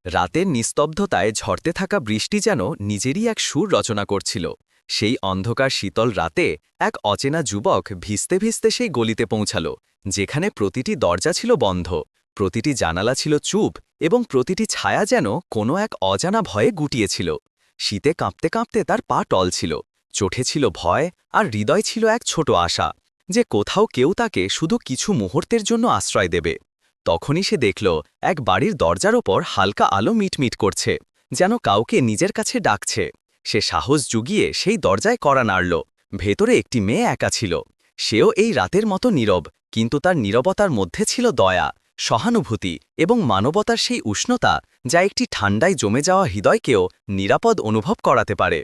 রাতের নিস্তব্ধতায় ঝরতে থাকা বৃষ্টি যেন নিজেরই এক সুর রচনা করছিল। সেই অন্ধকার শীতল রাতে এক অচেনা যুবক ভিজতে ভিজতে সেই গলিতে পৌঁছাল, যেখানে প্রতিটি দরজা ছিল বন্ধ, প্রতিটি জানালা ছিল চুপ এবং প্রতিটি ছায়া যেন কোনো এক অজানা ভয়ে গুটিয়েছিল। শীতে কাঁপতে কাঁপতে তার পা টলছিল, চোখে ছিল ভয় আর হৃদয় ছিল এক ছোট আশা, যে কোথাও কেউ তাকে শুধু কিছু মুহূর্তের জন্য আশ্রয় দেবে। তখনই সে দেখল এক বাড়ির দরজার ওপর হালকা আলো মিটমিট করছে, যেন কাউকে নিজের কাছে ডাকছে। সে সাহস জুগিয়ে সেই দরজায় কড়া নাড়ল। ভেতরে একটি মেয়ে একা ছিল। সেও এই রাতের মতো নীরব, কিন্তু তার নীরবতার মধ্যে ছিল দয়া, সহানুভূতি এবং মানবতার সেই উষ্ণতা, যা একটি ঠান্ডায় জমে যাওয়া হৃদয়কেও নিরাপদ অনুভব করাতে পারে।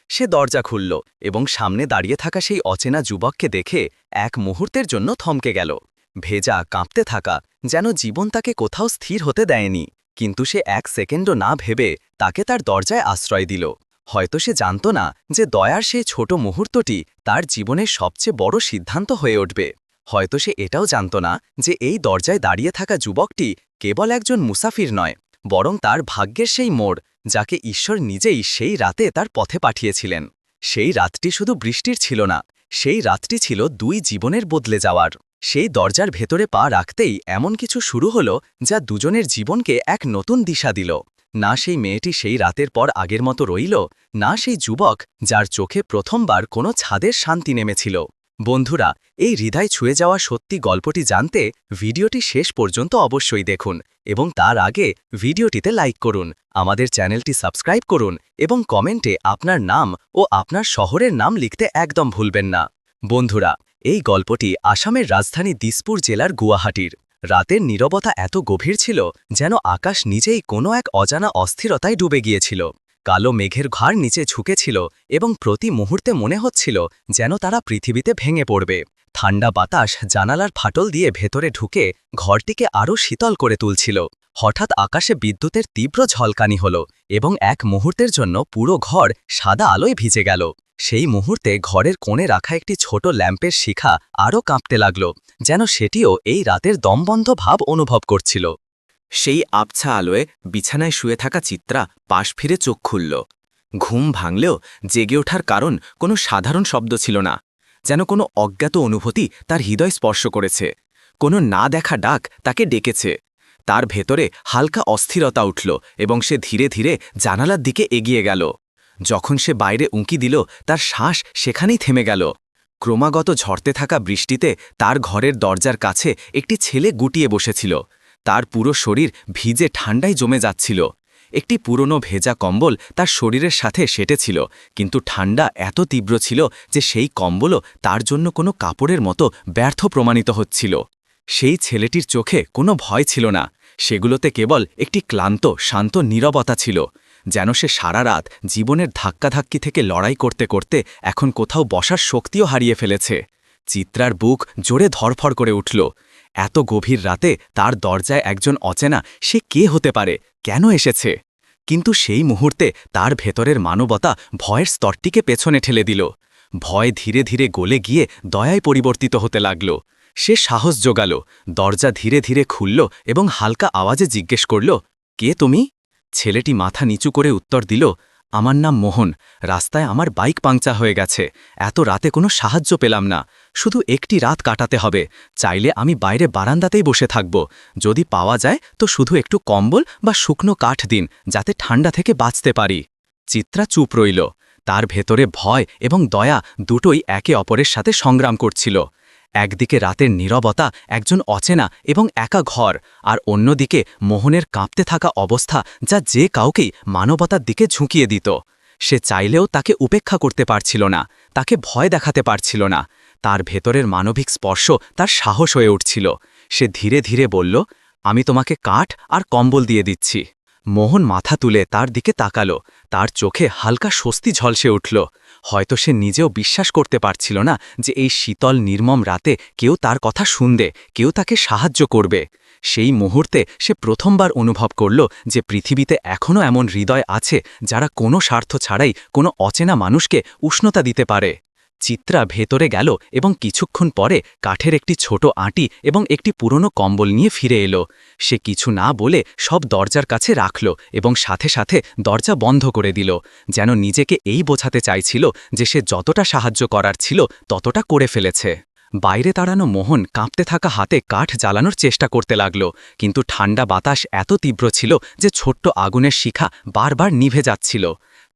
সে দরজা খুলল এবং সামনে দাঁড়িয়ে থাকা সেই অচেনা যুবককে দেখে এক মুহূর্তের জন্য থমকে গেল। ভেজা, কাঁপতে থাকা, যেন জীবন তাকে কোথাও স্থির হতে দেয়নি। কিন্তু সে এক সেকেন্ডও না ভেবে তাকে তার দরজায় আশ্রয় দিল। হয়তো সে জানত না যে দয়ার সেই ছোট মুহূর্তটি তার জীবনের সবচেয়ে বড় সিদ্ধান্ত হয়ে উঠবে। হয়তো সে এটাও জানত না যে এই দরজায় দাঁড়িয়ে থাকা যুবকটি কেবল একজন মুসাফির নয়, বরং তার ভাগ্যের সেই মোড়, যাকে ঈশ্বর নিজেই সেই রাতে তার পথে পাঠিয়েছিলেন। সেই রাতটি শুধু বৃষ্টির ছিল না, সেই রাতটি ছিল দুই জীবনের বদলে যাওয়ার। সেই দরজার ভেতরে পা রাখতেই এমন কিছু শুরু হলো, যা দুজনের জীবনকে এক নতুন দিশা দিল। না সেই মেয়েটি সেই রাতের পর আগের মতো রইল, না সেই যুবক যার চোখে প্রথমবার কোনো ছাদের শান্তি নেমেছিল। বন্ধুরা, এই হৃদয় ছুঁয়ে যাওয়া সত্যি গল্পটি জানতে ভিডিওটি শেষ পর্যন্ত অবশ্যই দেখুন, এবং তার আগে ভিডিওটিতে লাইক করুন, আমাদের চ্যানেলটি সাবস্ক্রাইব করুন এবং কমেন্টে আপনার নাম ও আপনার শহরের নাম লিখতে একদম ভুলবেন না। বন্ধুরা, এই গল্পটি আসামের রাজধানী দিসপুর জেলার গুয়াহাটির। রাতের নীরবতা এত গভীর ছিল যেন আকাশ নিজেই কোনো এক অজানা অস্থিরতায় ডুবে গিয়েছিল। কালো মেঘের ঘাড় নিচে ঝুঁকেছিল এবং প্রতি মুহূর্তে মনে হচ্ছিল যেন তারা পৃথিবীতে ভেঙে পড়বে। ঠান্ডা বাতাস জানালার ফাটল দিয়ে ভেতরে ঢুকে ঘরটিকে আরও শীতল করে তুলছিল। হঠাৎ আকাশে বিদ্যুতের তীব্র ঝলকানি হল এবং এক মুহূর্তের জন্য পুরো ঘর সাদা আলোয় ভিজে গেল। সেই মুহূর্তে ঘরের কোণে রাখা একটি ছোট ল্যাম্পের শিখা আরও কাঁপতে লাগল, যেন সেটিও এই রাতের দমবন্ধ ভাব অনুভব করছিল। সেই আবছা আলোয় বিছানায় শুয়ে থাকা চিত্রা পাশ ফিরে চোখ খুলল। ঘুম ভাঙলেও জেগে ওঠার কারণ কোনো সাধারণ শব্দ ছিল না, যেন কোনো অজ্ঞাত অনুভূতি তার হৃদয় স্পর্শ করেছে। কোনো না দেখা ডাক তাকে ডেকেছে। তার ভেতরে হালকা অস্থিরতা উঠল এবং সে ধীরে ধীরে জানালার দিকে এগিয়ে গেল। যখন সে বাইরে উঁকি দিল, তার শ্বাস সেখানেই থেমে গেল। ক্রমাগত ঝরতে থাকা বৃষ্টিতে তার ঘরের দরজার কাছে একটি ছেলে গুটিয়ে বসেছিল। তার পুরো শরীর ভিজে ঠান্ডায় জমে যাচ্ছিল। একটি পুরনো ভেজা কম্বল তার শরীরের সাথে সেটেছিল, কিন্তু ঠান্ডা এত তীব্র ছিল যে সেই কম্বলও তার জন্য কোনো কাপড়ের মতো ব্যর্থ প্রমাণিত হচ্ছিল। সেই ছেলেটির চোখে কোনো ভয় ছিল না, সেগুলোতে কেবল একটি ক্লান্ত, শান্ত নীরবতা ছিল, যেন সে সারা রাত জীবনের ধাক্কাধাক্কি থেকে লড়াই করতে করতে এখন কোথাও বসার শক্তিও হারিয়ে ফেলেছে। চিত্রার বুক জোরে ধরফর করে উঠল। এত গভীর রাতে তার দরজায় একজন অচেনা, সে কে হতে পারে, কেন এসেছে? কিন্তু সেই মুহূর্তে তার ভেতরের মানবতা ভয়ের স্তরটিকে পেছনে ঠেলে দিল। ভয় ধীরে ধীরে গলে গিয়ে দয়ায় পরিবর্তিত হতে লাগল। সে সাহস জোগাল, দরজা ধীরে ধীরে খুলল এবং হালকা আওয়াজে জিজ্ঞেস করল, কে তুমি? ছেলেটি মাথা নিচু করে উত্তর দিল, আমার নাম মোহন। রাস্তায় আমার বাইক পাংচার হয়ে গেছে। এত রাতে কোনো সাহায্য পেলাম না। শুধু একটি রাত কাটাতে হবে। চাইলে আমি বাইরে বারান্দাতেই বসে থাকব। যদি পাওয়া যায় তো শুধু একটু কম্বল বা শুকনো কাঠ দিন, যাতে ঠান্ডা থেকে বাঁচতে পারি। চিত্রা চুপ রইল। তার ভেতরে ভয় এবং দয়া দুটোই একে অপরের সাথে সংগ্রাম করছিল। একদিকে রাতের নীরবতা, একজন অচেনা এবং একা ঘর, আর অন্যদিকে মোহনের কাঁপতে থাকা অবস্থা, যা যে কাউকেই মানবতার দিকে ঝুঁকিয়ে দিত। সে চাইলেও তাকে উপেক্ষা করতে পারছিল না, তাকে ভয় দেখাতে পারছিল না। তার ভেতরের মানবিক স্পর্শ তার সাহস হয়ে উঠছিল। সে ধীরে ধীরে বলল, আমি তোমাকে কাঠ আর কম্বল দিয়ে দিচ্ছি। মোহন মাথা তুলে তার দিকে তাকাল। তার চোখে হালকা স্বস্তি ঝলসে উঠল। হয়তো সে নিজেও বিশ্বাস করতে পারছিল না যে এই শীতল নির্মম রাতে কেউ তার কথা শুনবে, কেউ তাকে সাহায্য করবে। সেই মুহূর্তে সে প্রথমবার অনুভব করল যে পৃথিবীতে এখনও এমন হৃদয় আছে যারা কোনো স্বার্থ ছাড়াই কোনো অচেনা মানুষকে উষ্ণতা দিতে পারে। চিত্রা ভেতরে গেল এবং কিছুক্ষণ পরে কাঠের একটি ছোট আঁটি এবং একটি পুরনো কম্বল নিয়ে ফিরে এলো। সে কিছু না বলে সব দরজার কাছে রাখল এবং সাথে সাথে দরজা বন্ধ করে দিল, যেন নিজেকে এই বোঝাতে চাইছিল যে সে যতটা সাহায্য করার ছিল ততটা করে ফেলেছে। বাইরে দাঁড়ানো মোহন কাঁপতে থাকা হাতে কাঠ জ্বালানোর চেষ্টা করতে লাগল, কিন্তু ঠান্ডা বাতাস এত তীব্র ছিল যে ছোট্ট আগুনের শিখা বারবার নিভে যাচ্ছিল।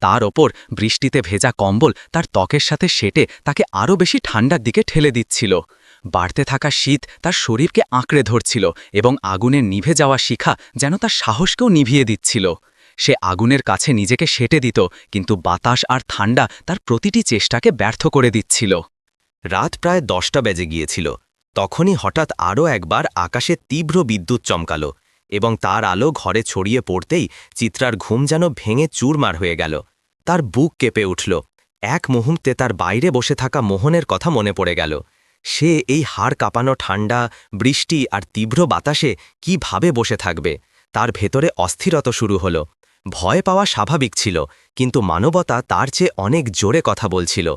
তার ওপর বৃষ্টিতে ভেজা কম্বল তার ত্বকের সাথে সেটে তাকে আরও বেশি ঠান্ডার দিকে ঠেলে দিচ্ছিল। বাড়তে থাকা শীত তার শরীরকে আঁকড়ে ধরছিল এবং আগুনের নিভে যাওয়া শিখা যেন তার সাহসকেও নিভিয়ে দিচ্ছিল। সে আগুনের কাছে নিজেকে সেটে দিত, কিন্তু বাতাস আর ঠান্ডা তার প্রতিটি চেষ্টাকে ব্যর্থ করে দিচ্ছিল। রাত প্রায় 10টা বেজে গিয়েছিল। তখনই হঠাৎ আরও একবার আকাশে তীব্র বিদ্যুৎ চমকাল এবং তার আলো ঘরে ছড়িয়ে পড়তেই চিত্রার ঘুম যেন ভেঙে চুরমার হয়ে গেল। তার বুক কেঁপে উঠল। এক মুহূর্তে তার বাইরে বসে থাকা মোহনের কথা মনে পড়ে গেল। সে এই হাড় কাঁপানো ঠান্ডা, বৃষ্টি আর তীব্র বাতাসে কিভাবে বসে থাকবে? তার ভেতরে অস্থিরতা শুরু হল। ভয় পাওয়া স্বাভাবিক ছিল, কিন্তু মানবতা তার চেয়ে অনেক জোরে কথা বলছিল।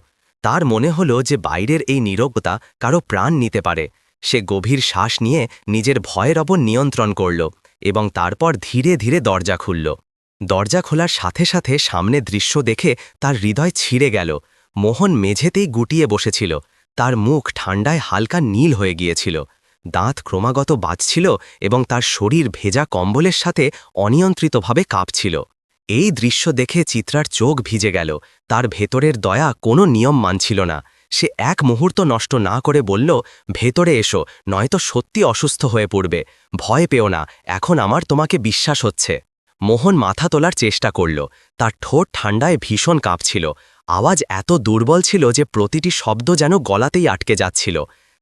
তার মনে হল যে বাইরের এই নীরবতা কারো প্রাণ নিতে পারে। সে গভীর শ্বাস নিয়ে নিজের ভয়ের ওপর নিয়ন্ত্রণ করল এবং তারপর ধীরে ধীরে দরজা খুলল। দরজা খোলার সাথে সাথে সামনে দৃশ্য দেখে তার হৃদয় ছিঁড়ে গেল। মোহন মেঝেতেই গুটিয়ে বসেছিল। তার মুখ ঠান্ডায় হালকা নীল হয়ে গিয়েছিল। দাঁত ক্রমাগত বাজছিল এবং তার শরীর ভেজা কম্বলের সাথে অনিয়ন্ত্রিতভাবে কাঁপছিল। এই দৃশ্য দেখে চিত্রার চোখ ভিজে গেল। তার ভেতরের দয়া কোনো নিয়ম মানছিল না। সে এক মুহূর্ত নষ্ট না করে বলল, ভেতরে এসো, নয়তো সত্যি অসুস্থ হয়ে পড়বে। ভয় পেও না, এখন আমার তোমাকে বিশ্বাস হচ্ছে। মোহন মাথা তোলার চেষ্টা করল। তার ঠোঁট ঠান্ডায় ভীষণ কাঁপছিল। আওয়াজ এত দুর্বল ছিল যে প্রতিটি শব্দ যেন গলাতেই আটকে যাচ্ছিল।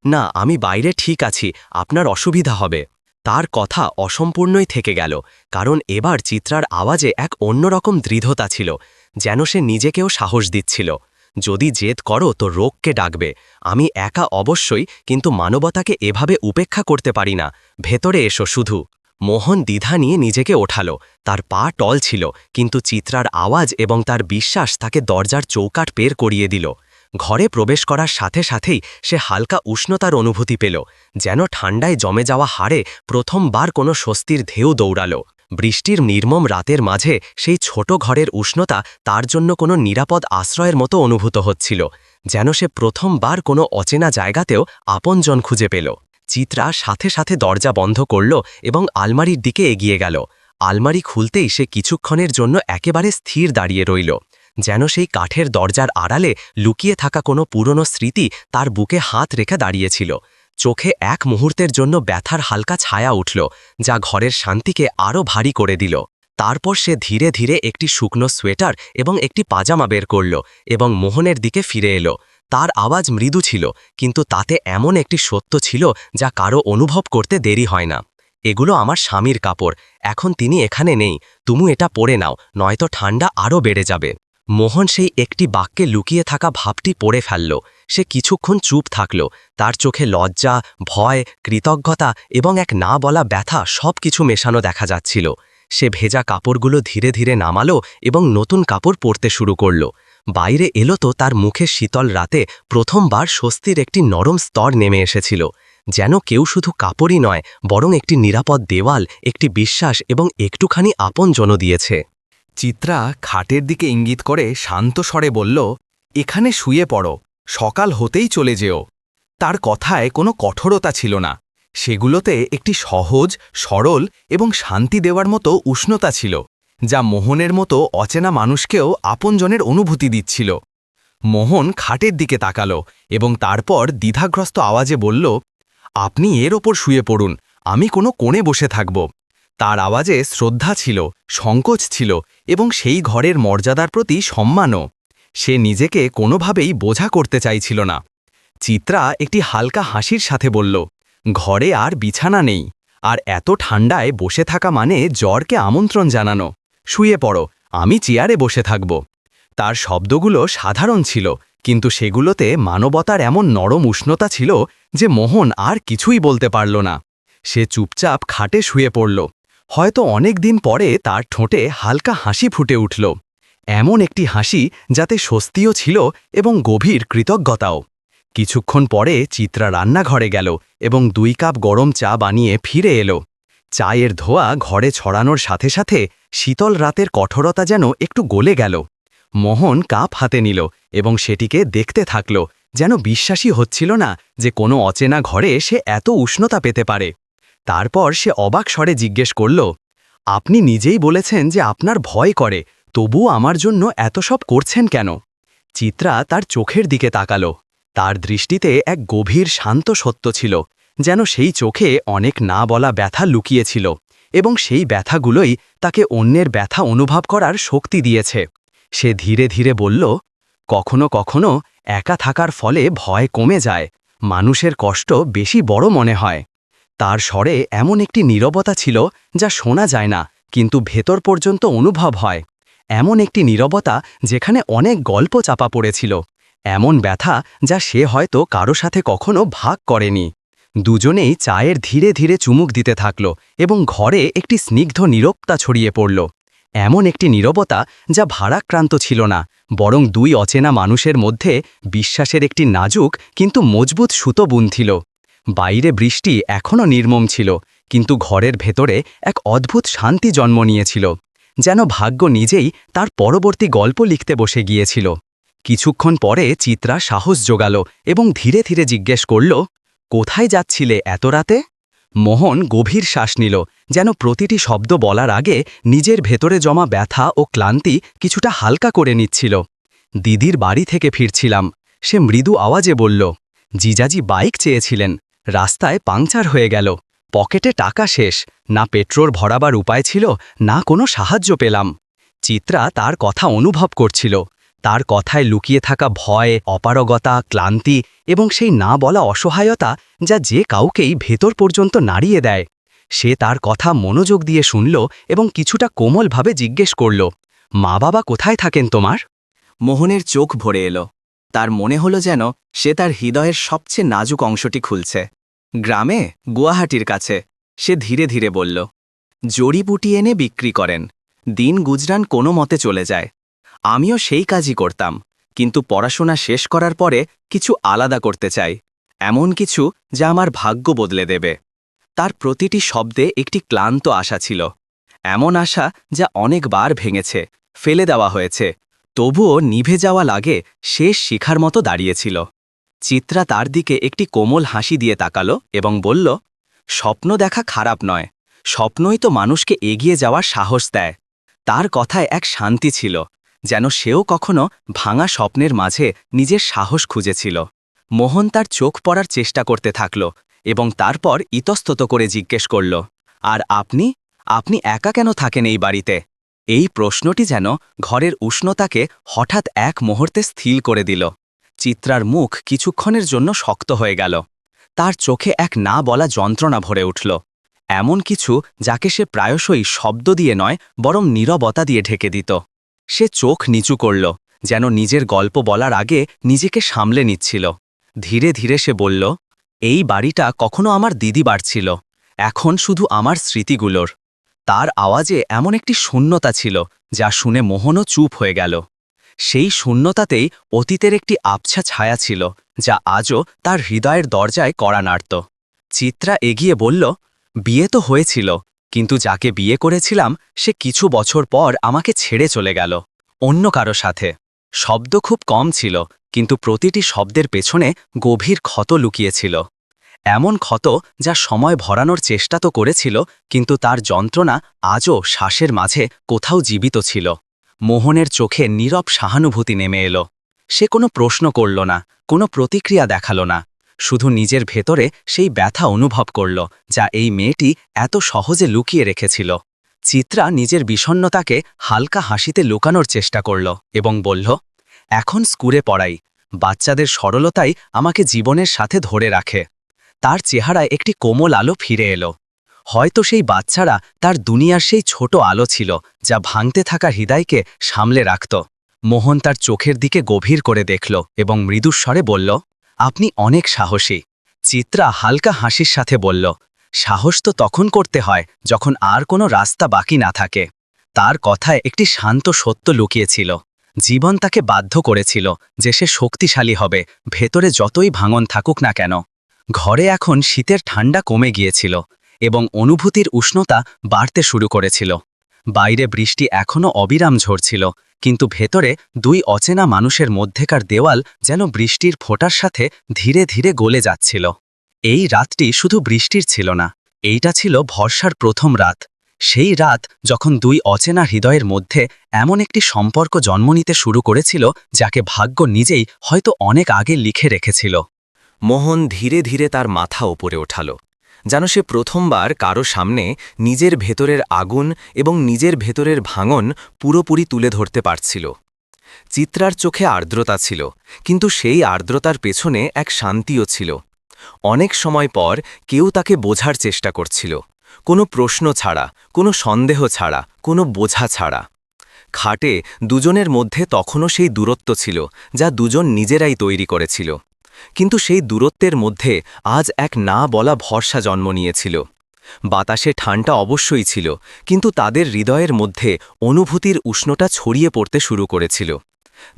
না, আমি বাইরে ঠিক আছি, আপনার অসুবিধা হবে। তার কথা অসম্পূর্ণই থেকে গেল, কারণ এবার চিত্রার আওয়াজে এক অন্যরকম দৃঢ়তা ছিল, যেন সে নিজেকেও সাহস দিচ্ছিল। যদি জেদ করো তো রোগকে ডাকবে। আমি একা অবশ্যই, কিন্তু মানবতাকে এভাবে উপেক্ষা করতে পারি না। ভেতরে এসো শুধু। মোহন দ্বিধা নিয়ে নিজেকে ওঠালো। তার পা টল ছিল, কিন্তু চিত্রার আওয়াজ এবং তার বিশ্বাস তাকে দরজার চৌকাঠ পের করিয়ে দিল। ঘরে প্রবেশ করার সাথে সাথেই সে হালকা উষ্ণতার অনুভূতি পেল, যেন ঠান্ডায় জমে যাওয়া হাড়ে প্রথমবার কোনো স্বস্তির ঢেউ দৌড়াল। বৃষ্টির নির্মম রাতের মাঝে সেই ছোট ঘরের উষ্ণতা তার জন্য কোনো নিরাপদ আশ্রয়ের মতো অনুভূত হচ্ছিল, যেন সে প্রথমবার কোনো অচেনা জায়গাতেও আপনজন খুঁজে পেল। চিত্রা সাথে সাথে দরজা বন্ধ করল এবং আলমারির দিকে এগিয়ে গেল। আলমারি খুলতেই সে কিছুক্ষণের জন্য একেবারে স্থির দাঁড়িয়ে রইল, যেন সেই কাঠের দরজার আড়ালে লুকিয়ে থাকা কোনো পুরনো স্মৃতি তার বুকে হাত রেখে দাঁড়িয়েছিল। চোখে এক মুহূর্তের জন্য ব্যথার হালকা ছায়া উঠল, যা ঘরের শান্তিকে আরও ভারী করে দিল। তারপর সে ধীরে ধীরে একটি শুকনো সোয়েটার এবং একটি পাজামা বের করল এবং মোহনের দিকে ফিরে এলো। তার আওয়াজ মৃদু ছিল, কিন্তু তাতে এমন একটি সত্য ছিল যা কারো অনুভব করতে দেরি হয় না। এগুলো আমার স্বামীর কাপড়, এখন তিনি এখানে নেই, তুমি এটা পরে নাও, নয়তো ঠান্ডা আরও বেড়ে যাবে। মোহন সেই একটি বাক্যে লুকিয়ে থাকা ভাবটি পড়ে ফেলল। সে কিছুক্ষণ চুপ থাকল। তার চোখে লজ্জা, ভয়, কৃতজ্ঞতা এবং এক না বলা ব্যথা সব কিছু মেশানো দেখা যাচ্ছিল। সে ভেজা কাপড়গুলো ধীরে ধীরে নামালো এবং নতুন কাপড় পরতে শুরু করল। বাইরে এলো তো তার মুখে শীতল রাতে প্রথমবার স্বস্তির একটি নরম স্তর নেমে এসেছিল, যেন কেউ শুধু কাপড়ই নয়, বরং একটি নিরাপদ দেওয়াল, একটি বিশ্বাস এবং একটুখানি আপনজন দিয়েছে। চিত্রা খাটের দিকে ইঙ্গিত করে শান্ত স্বরে বলল, এখানে শুয়ে পড়ো, সকাল হতেই চলে যেও। তার কথায় কোনো কঠোরতা ছিল না, সেগুলোতে একটি সহজ, সরল এবং শান্তি দেওয়ার মতো উষ্ণতা ছিল, যা মোহনের মতো অচেনা মানুষকেও আপনজনের অনুভূতি দিচ্ছিল। মোহন খাটের দিকে তাকালো এবং তারপর দ্বিধাগ্রস্ত আওয়াজে বলল, আপনি এর ওপর শুয়ে পড়ুন, আমি কোনো কোণে বসে থাকব। তার আওয়াজে শ্রদ্ধা ছিল, সংকোচ ছিল এবং সেই ঘরের মর্যাদার প্রতি সম্মানও। সে নিজেকে কোনোভাবেই বোঝা করতে চাইছিল না। চিত্রা একটি হালকা হাসির সাথে বলল, ঘরে আর বিছানা নেই, আর এত ঠান্ডায় বসে থাকা মানে জ্বরকে আমন্ত্রণ জানানো। শুয়ে পড়ো, আমি চেয়ারে বসে থাকব। তার শব্দগুলো সাধারণ ছিল, কিন্তু সেগুলোতে মানবতার এমন নরম উষ্ণতা ছিল যে মোহন আর কিছুই বলতে পারল না। সে চুপচাপ খাটে শুয়ে পড়ল। হয়তো অনেক দিন পরে তার ঠোঁটে হালকা হাসি ফুটে উঠল। এমন একটি হাসি যাতে স্বস্তিও ছিল এবং গভীর কৃতজ্ঞতাও। কিছুক্ষণ পরে চিত্রা রান্নাঘরে গেল এবং 2 কাপ গরম চা বানিয়ে ফিরে এলো। চায়ের ধোঁয়া ঘরে ছড়ানোর সাথে সাথে শীতল রাতের কঠোরতা যেন একটু গলে গেল। মোহন কাপ হাতে নিল এবং সেটিকে দেখতে থাকল, যেন বিশ্বাসই হচ্ছিল না যে কোনো অচেনা ঘরে সে এত উষ্ণতা পেতে পারে। তারপর সে অবাক স্বরে জিজ্ঞেস করল, আপনি নিজেই বলেছেন যে আপনার ভয় করে, তবুও আমার জন্য এত সব করছেন কেন? চিত্রা তার চোখের দিকে তাকালো। তার দৃষ্টিতে এক গভীর শান্ত সত্য ছিল, যেন সেই চোখে অনেক না বলা ব্যথা লুকিয়েছিল এবং সেই ব্যথাগুলোই তাকে অন্যের ব্যথা অনুভব করার শক্তি দিয়েছে। সে ধীরে ধীরে বলল, কখনো কখনো একা থাকার ফলে ভয় কমে যায়, মানুষের কষ্ট বেশি বড় মনে হয়। তার স্বরে এমন একটি নীরবতা ছিল যা শোনা যায় না, কিন্তু ভেতর পর্যন্ত অনুভব হয়। এমন একটি নীরবতা যেখানে অনেক গল্প চাপা পড়েছিল, এমন ব্যথা যা সে হয়তো কারো সাথে কখনো ভাগ করেনি। দুজনেই চায়ের ধীরে ধীরে চুমুক দিতে থাকল এবং ঘরে একটি স্নিগ্ধ নীরবতা ছড়িয়ে পড়ল। এমন একটি নীরবতা যা ভারাক্রান্ত ছিল না, বরং 2 অচেনা মানুষের মধ্যে বিশ্বাসের একটি নাজুক কিন্তু মজবুত সুতো বুনছিল। বাইরে বৃষ্টি এখনও নির্মম ছিল, কিন্তু ঘরের ভেতরে এক অদ্ভুত শান্তি জন্ম নিয়েছিল, যেন ভাগ্য নিজেই তার পরবর্তী গল্প লিখতে বসে গিয়েছিল। কিছুক্ষণ পরে চিত্রা সাহস জোগাল এবং ধীরে ধীরে জিজ্ঞেস করল, কোথায় যাচ্ছিলে এত রাতে? মোহন গভীর শ্বাস নিল, যেন প্রতিটি শব্দ বলার আগে নিজের ভেতরে জমা ব্যথা ও ক্লান্তি কিছুটা হালকা করে নিচ্ছিল। দিদির বাড়ি থেকে ফিরছিলাম, সে মৃদু আওয়াজে বলল। জিজাজি বাইক চেয়েছিলেন, রাস্তায় পাংচার হয়ে গেল, পকেটে টাকা শেষ, না পেট্রোল ভরাবার উপায় ছিল, না কোনো সাহায্য পেলাম। চিত্রা তার কথা অনুভব করছিল, তার কথায় লুকিয়ে থাকা ভয়, অপারগতা, ক্লান্তি এবং সেই না বলা অসহায়তা যা যে কাউকেই ভেতর পর্যন্ত নাড়িয়ে দেয়। সে তার কথা মনোযোগ দিয়ে শুনল এবং কিছুটা কোমলভাবে জিজ্ঞেস করল, মা বাবা কোথায় থাকেন তোমার? মোহনের চোখ ভরে এলো। তার মনে হলো যেন সে তার হৃদয়ের সবচেয়ে নাজুক অংশটি খুলছে। গ্রামে, গুয়াহাটির কাছে। সে ধীরে ধীরে বলল, জড়িবুটি এনে বিক্রি করেন, দিন গুজরান কোনো মতে চলে যায়। আমিও সেই কাজই করতাম, কিন্তু পড়াশোনা শেষ করার পরে কিছু আলাদা করতে চাই, এমন কিছু যা আমার ভাগ্য বদলে দেবে। তার প্রতিটি শব্দে একটি ক্লান্ত আশা ছিল, এমন আশা যা অনেকবার ভেঙেছে, ফেলে দেওয়া হয়েছে, তবুও নিভে যাওয়া লাগে শেষ শিখার মতো দাঁড়িয়েছিল। চিত্রা তার দিকে একটি কোমল হাসি দিয়ে তাকালো এবং বলল, স্বপ্ন দেখা খারাপ নয়, স্বপ্নই তো মানুষকে এগিয়ে যাওয়ার সাহস দেয়। তার কথায় এক শান্তি ছিল, যেন সেও কখনো ভাঙা স্বপ্নের মাঝে নিজের সাহস খুঁজেছিল। মোহন তার চোখ পড়ার চেষ্টা করতে থাকল এবং তারপর ইতস্তত করে জিজ্ঞেস করল, আর আপনি আপনি একা কেন থাকেন এই বাড়িতে? এই প্রশ্নটি যেন ঘরের উষ্ণতাকে হঠাৎ এক মুহূর্তে স্থির করে দিল। চিত্রার মুখ কিছুক্ষণের জন্য শক্ত হয়ে গেল। তার চোখে এক না বলা যন্ত্রণা ভরে উঠল, এমন কিছু যাকে সে প্রায়শই শব্দ দিয়ে নয় বরং নীরবতা দিয়ে ঢেকে দিত। সে চোখ নিচু করল, যেন নিজের গল্প বলার আগে নিজেকে সামলে নিচ্ছিল। ধীরে ধীরে সে বলল, এই বাড়িটা কখনো আমার দিদি বাড়ি ছিল, এখন শুধু আমার স্মৃতিগুলোর। তার আওয়াজে এমন একটি শূন্যতা ছিল যা শুনে মোহনও চুপ হয়ে গেল। সেই শূন্যতাতেই অতীতের একটি আবছা ছায়া ছিল যা আজও তার হৃদয়ের দরজায় কড়া নাড়ত। চিত্রা এগিয়ে বলল, বিয়ে তো হয়েছিল, কিন্তু যাকে বিয়ে করেছিলাম সে কিছু বছর পর আমাকে ছেড়ে চলে গেল, অন্য কারো সাথে। শব্দ খুব কম ছিল, কিন্তু প্রতিটি শব্দের পেছনে গভীর ক্ষত লুকিয়েছিল, এমন ক্ষত যা সময় ভরানোর চেষ্টা তো করেছিল, কিন্তু তার যন্ত্রণা আজও শ্বাসের মাঝে কোথাও জীবিত ছিল। মোহনের চোখে নীরব সহানুভূতি নেমে এলো। সে কোনো প্রশ্ন করল না, কোনো প্রতিক্রিয়া দেখাল না, শুধু নিজের ভেতরে সেই ব্যথা অনুভব করল যা এই মেয়েটি এত সহজে লুকিয়ে রেখেছিল। চিত্রা নিজের বিষণ্ণতাকে হালকা হাসিতে লুকানোর চেষ্টা করল এবং বলল, এখন স্কুলে পড়াই, বাচ্চাদের সরলতাই আমাকে জীবনের সাথে ধরে রাখে। তার চেহারায় একটি কোমল আলো ফিরে এলো। হয়তো সেই বাচ্চারা তার দুনিয়ার সেই ছোট আলো ছিল যা ভাঙতে থাকা হৃদয়কে সামলে রাখত। মোহন তার চোখের দিকে গভীর করে দেখল এবং মৃদুস্বরে বলল, আপনি অনেক সাহসী। চিত্রা হালকা হাসির সাথে বলল, সাহস তো তখন করতে হয় যখন আর কোনো রাস্তা বাকি না থাকে। তার কথায় একটি শান্ত সত্য লুকিয়েছিল। জীবন তাকে বাধ্য করেছিল যে সে শক্তিশালী হবে, ভেতরে যতই ভাঙন থাকুক না কেন। ঘরে এখন শীতের ঠান্ডা কমে গিয়েছিল এবং অনুভূতির উষ্ণতা বাড়তে শুরু করেছিল। বাইরে বৃষ্টি এখনও অবিরাম ঝরছিল, কিন্তু ভেতরে দুই অচেনা মানুষের মধ্যেকার দেওয়াল যেন বৃষ্টির ফোঁটার সাথে ধীরে ধীরে গলে যাচ্ছিল। এই রাতটি শুধু বৃষ্টির ছিল না, এইটা ছিল ভরসার প্রথম রাত। সেই রাত যখন দুই অচেনা হৃদয়ের মধ্যে এমন একটি সম্পর্ক জন্ম নিতে শুরু করেছিল যাকে ভাগ্য নিজেই হয়তো অনেক আগে লিখে রেখেছিল। মোহন ধীরে ধীরে তার মাথা উপরে ওঠাল, যেন সে প্রথমবার কারো সামনে নিজের ভেতরের আগুন এবং নিজের ভেতরের ভাঙন পুরোপুরি তুলে ধরতে পারছিল। চিত্রার চোখে আর্দ্রতা ছিল, কিন্তু সেই আর্দ্রতার পেছনে এক শান্তিও ছিল। অনেক সময় পর কেউ তাকে বোঝার চেষ্টা করছিল, কোনো প্রশ্ন ছাড়া, কোনো সন্দেহ ছাড়া, কোনো বোঝা ছাড়া। খাটে দুজনের মধ্যে তখনও সেই দূরত্ব ছিল যা দুজন নিজেরাই তৈরি করেছিল, কিন্তু সেই দূরত্বের মধ্যে আজ এক না বলা ভরসা জন্ম নিয়েছিল। বাতাসে ঠান্ডা অবশ্যই ছিল, কিন্তু তাদের হৃদয়ের মধ্যে অনুভূতির উষ্ণতা ছড়িয়ে পড়তে শুরু করেছিল।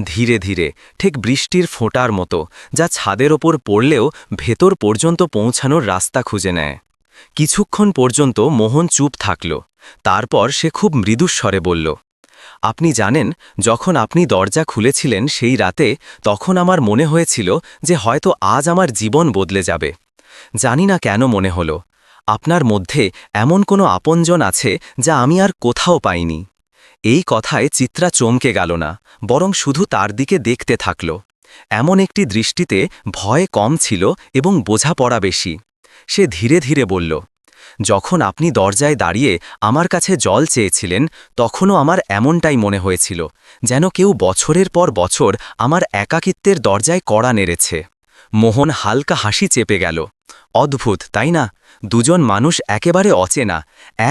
ধীরে ধীরে, ঠিক বৃষ্টির ফোঁটার মতো, যা ছাদের ওপর পড়লেও ভেতর পর্যন্ত পৌঁছানোর রাস্তা খুঁজে নেয়। কিছুক্ষণ পর্যন্ত মোহন চুপ থাকল, তারপর সে খুব মৃদুস্বরে বলল, আপনি জানেন, যখন আপনি দরজা খুলেছিলেন সেই রাতে, তখন আমার মনে হয়েছিল যে হয়তো আজ আমার জীবন বদলে যাবে। জানি না কেন মনে হলো, আপনার মধ্যে এমন কোনো আপনজন আছে যা আমি আর কোথাও পাইনি। এই কথায় চিত্রা চমকে গেল না, বরং শুধু তার দিকে দেখতে থাকল। এমন একটি দৃষ্টিতে ভয় কম ছিল এবং বোঝাপড়া বেশি। সে ধীরে ধীরে বলল, যখন আপনি দরজায় দাঁড়িয়ে আমার কাছে জল চেয়েছিলেন, তখনও আমার এমনটাই মনে হয়েছিল, যেন কেউ বছরের পর বছর আমার একাকিত্বের দরজায় কড়া নেড়েছে। মোহন হালকা হাসি চেপে গেল। অদ্ভুত, তাই না? দুজন মানুষ একেবারে অচেনা,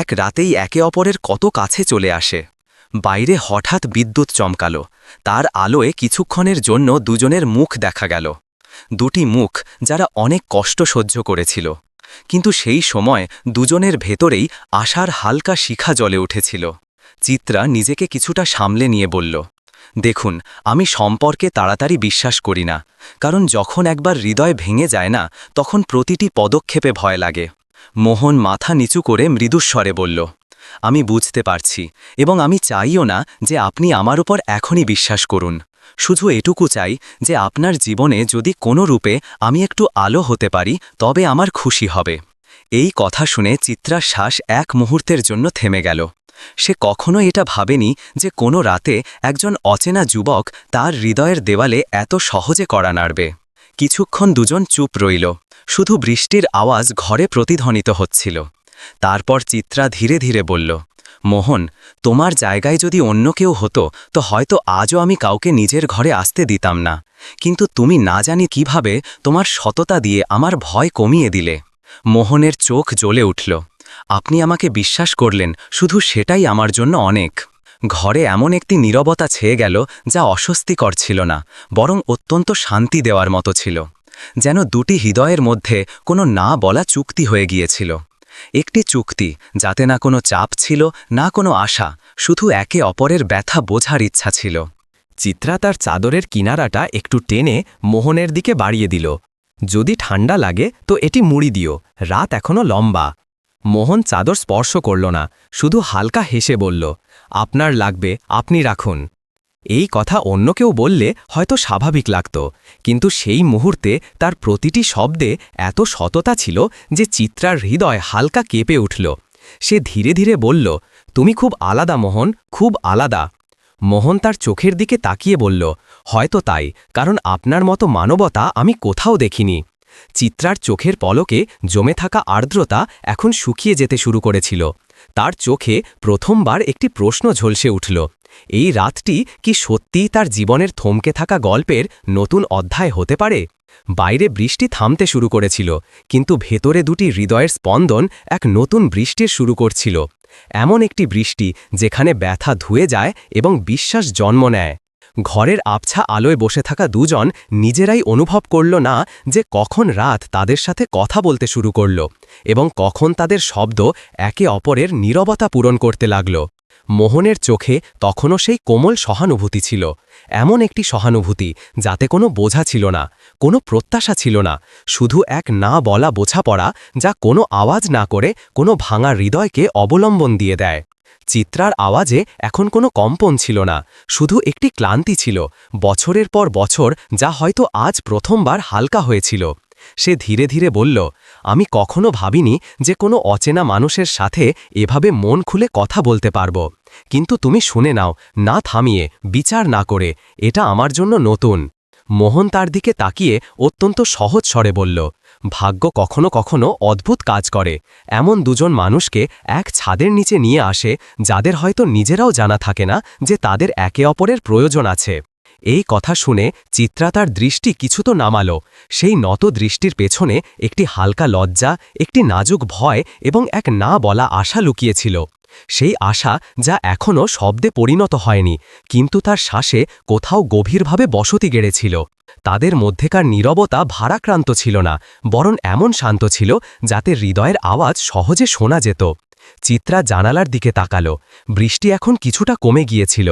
এক রাতেই একে অপরের কত কাছে চলে আসে। বাইরে হঠাৎ বিদ্যুৎ চমকালো, তার আলোয় কিছুক্ষণের জন্য দুজনের মুখ দেখা গেল। দুটি মুখ যারা অনেক কষ্ট সহ্য করেছিল, কিন্তু সেই সময় দুজনের ভেতরেই আশার হালকা শিখা জ্বলে উঠেছিল। চিত্রা নিজেকে কিছুটা সামলে নিয়ে বলল, দেখুন, আমি সম্পর্কে তাড়াতাড়ি বিশ্বাস করি না, কারণ যখন একবার হৃদয় ভেঙে যায় না, তখন প্রতিটি পদক্ষেপে ভয় লাগে। মোহন মাথা নিচু করে মৃদুস্বরে বলল, আমি বুঝতে পারছি, এবং আমি চাইও না যে আপনি আমার উপর এখনই বিশ্বাস করুন। শুধু এটুকু চাই যে আপনার জীবনে যদি কোনো রূপে আমি একটু আলো হতে পারি, তবে আমার খুশি হবে। এই কথা শুনে চিত্রার শ্বাস এক মুহূর্তের জন্য থেমে গেল। সে কখনো এটা ভাবেনি যে কোনো রাতে একজন অচেনা যুবক তার হৃদয়ের দেওয়ালে এত সহজে কড়া নাড়বে। কিছুক্ষণ দুজন চুপ রইল, শুধু বৃষ্টির আওয়াজ ঘরে প্রতিধ্বনিত হচ্ছিল। তারপর চিত্রা ধীরে ধীরে বলল, মোহন, তোমার জায়গায় যদি অন্য কেউ হতো, তো হয়তো আজও আমি কাউকে নিজের ঘরে আসতে দিতাম না, কিন্তু তুমি না জানি কিভাবে তোমার সততা দিয়ে আমার ভয় কমিয়ে দিলে। মোহনের চোখ জ্বলে উঠল। আপনি আমাকে বিশ্বাস করলেন, শুধু সেটাই আমার জন্য অনেক। ঘরে এমন একটি নীরবতা ছেয়ে গেল যা অস্বস্তিকর ছিল না, বরং অত্যন্ত শান্তি দেওয়ার মতো ছিল। যেন দুটি হৃদয়ের মধ্যে কোনো না বলা চুক্তি হয়ে গিয়েছিল। একটি চুক্তি যাতে না কোনো চাপ ছিল, না কোনো আশা, শুধু একে অপরের ব্যথা বোঝার ইচ্ছা ছিল। চিত্রা তার চাদরের কিনারাটা একটু টেনে মোহনের দিকে বাড়িয়ে দিল। যদি ঠান্ডা লাগে তো এটি মুড়ি দিও, রাত এখনো লম্বা। মোহন চাদর স্পর্শ করল না, শুধু হালকা হেসে বলল, আপনার লাগবে, আপনি রাখুন। এই কথা অন্য কেউ বললে হয়তো স্বাভাবিক লাগত, কিন্তু সেই মুহূর্তে তার প্রতিটি শব্দে এত সততা ছিল যে চিত্রার হৃদয় হালকা কেঁপে উঠল। সে ধীরে ধীরে বলল, তুমি খুব আলাদা মোহন, খুব আলাদা। মোহন তার চোখের দিকে তাকিয়ে বলল, হয়তো তাই, কারণ আপনার মতো মানবতা আমি কোথাও দেখিনি। চিত্রার চোখের পলকে জমে থাকা আর্দ্রতা এখন শুকিয়ে যেতে শুরু করেছিল। তার চোখে প্রথমবার একটি প্রশ্ন ঝলসে উঠল, এই রাতটি কি সত্যিই তার জীবনের থমকে থাকা গল্পের নতুন অধ্যায় হতে পারে? বাইরে বৃষ্টি থামতে শুরু করেছিল, কিন্তু ভেতরে দুটি হৃদয়ের স্পন্দন এক নতুন বৃষ্টির শুরু করছিল। এমন একটি বৃষ্টি যেখানে ব্যথা ধুয়ে যায় এবং বিশ্বাস জন্ম নেয়। ঘরের আবছা আলোয় বসে থাকা দুজন নিজেরাই অনুভব করল না যে কখন রাত তাদের সাথে কথা বলতে শুরু করল এবং কখন তাদের শব্দ একে অপরের নীরবতা পূরণ করতে লাগল। মোহনের চোখে তখনও সেই কোমল সহানুভূতি ছিল, এমন একটি সহানুভূতি যাতে কোনো বোঝা ছিল না, কোনো প্রত্যাশা ছিল না, শুধু এক না বলা বোঝাপড়া যা কোনো আওয়াজ না করে কোনো ভাঙা হৃদয়কে অবলম্বন দিয়ে দেয়। চিত্রার আওয়াজে এখন কোনো কম্পন ছিল না, শুধু একটি ক্লান্তি ছিল, বছরের পর বছর, যা হয়তো আজ প্রথমবার হালকা হয়েছিল। সে ধীরে ধীরে বলল, আমি কখনো ভাবিনি যে কোনো অচেনা মানুষের সাথে এভাবে মন খুলে কথা বলতে পারব। কিন্তু তুমি শুনে নাও, না থামিয়ে, বিচার না করে, এটা আমার জন্য নতুন। মোহন তার দিকে তাকিয়ে অত্যন্ত সহজ স্বরে বলল, ভাগ্য কখনো কখনো অদ্ভুত কাজ করে, এমন দুজন মানুষকে এক ছাদের নিচে নিয়ে আসে যাদের হয়তো নিজেরাও জানা থাকে না যে তাদের একে অপরের প্রয়োজন আছে। এই কথা শুনে চিত্রা তার দৃষ্টি কিছু তো নামালো, সেই নত দৃষ্টির পেছনে একটি হালকা লজ্জা, একটি নাজুক ভয় এবং এক না বলা আশা লুকিয়েছিল। সেই আশা যা এখনও শব্দে পরিণত হয়নি, কিন্তু তার শ্বাসে কোথাও গভীরভাবে বসতি গেড়েছিল। তাদের মধ্যেকার নীরবতা ভারাক্রান্ত ছিল না, বরং এমন শান্ত ছিল যাতে হৃদয়ের আওয়াজ সহজে শোনা যেত। চিত্রা জানালার দিকে তাকালো, বৃষ্টি এখন কিছুটা কমে গিয়েছিল,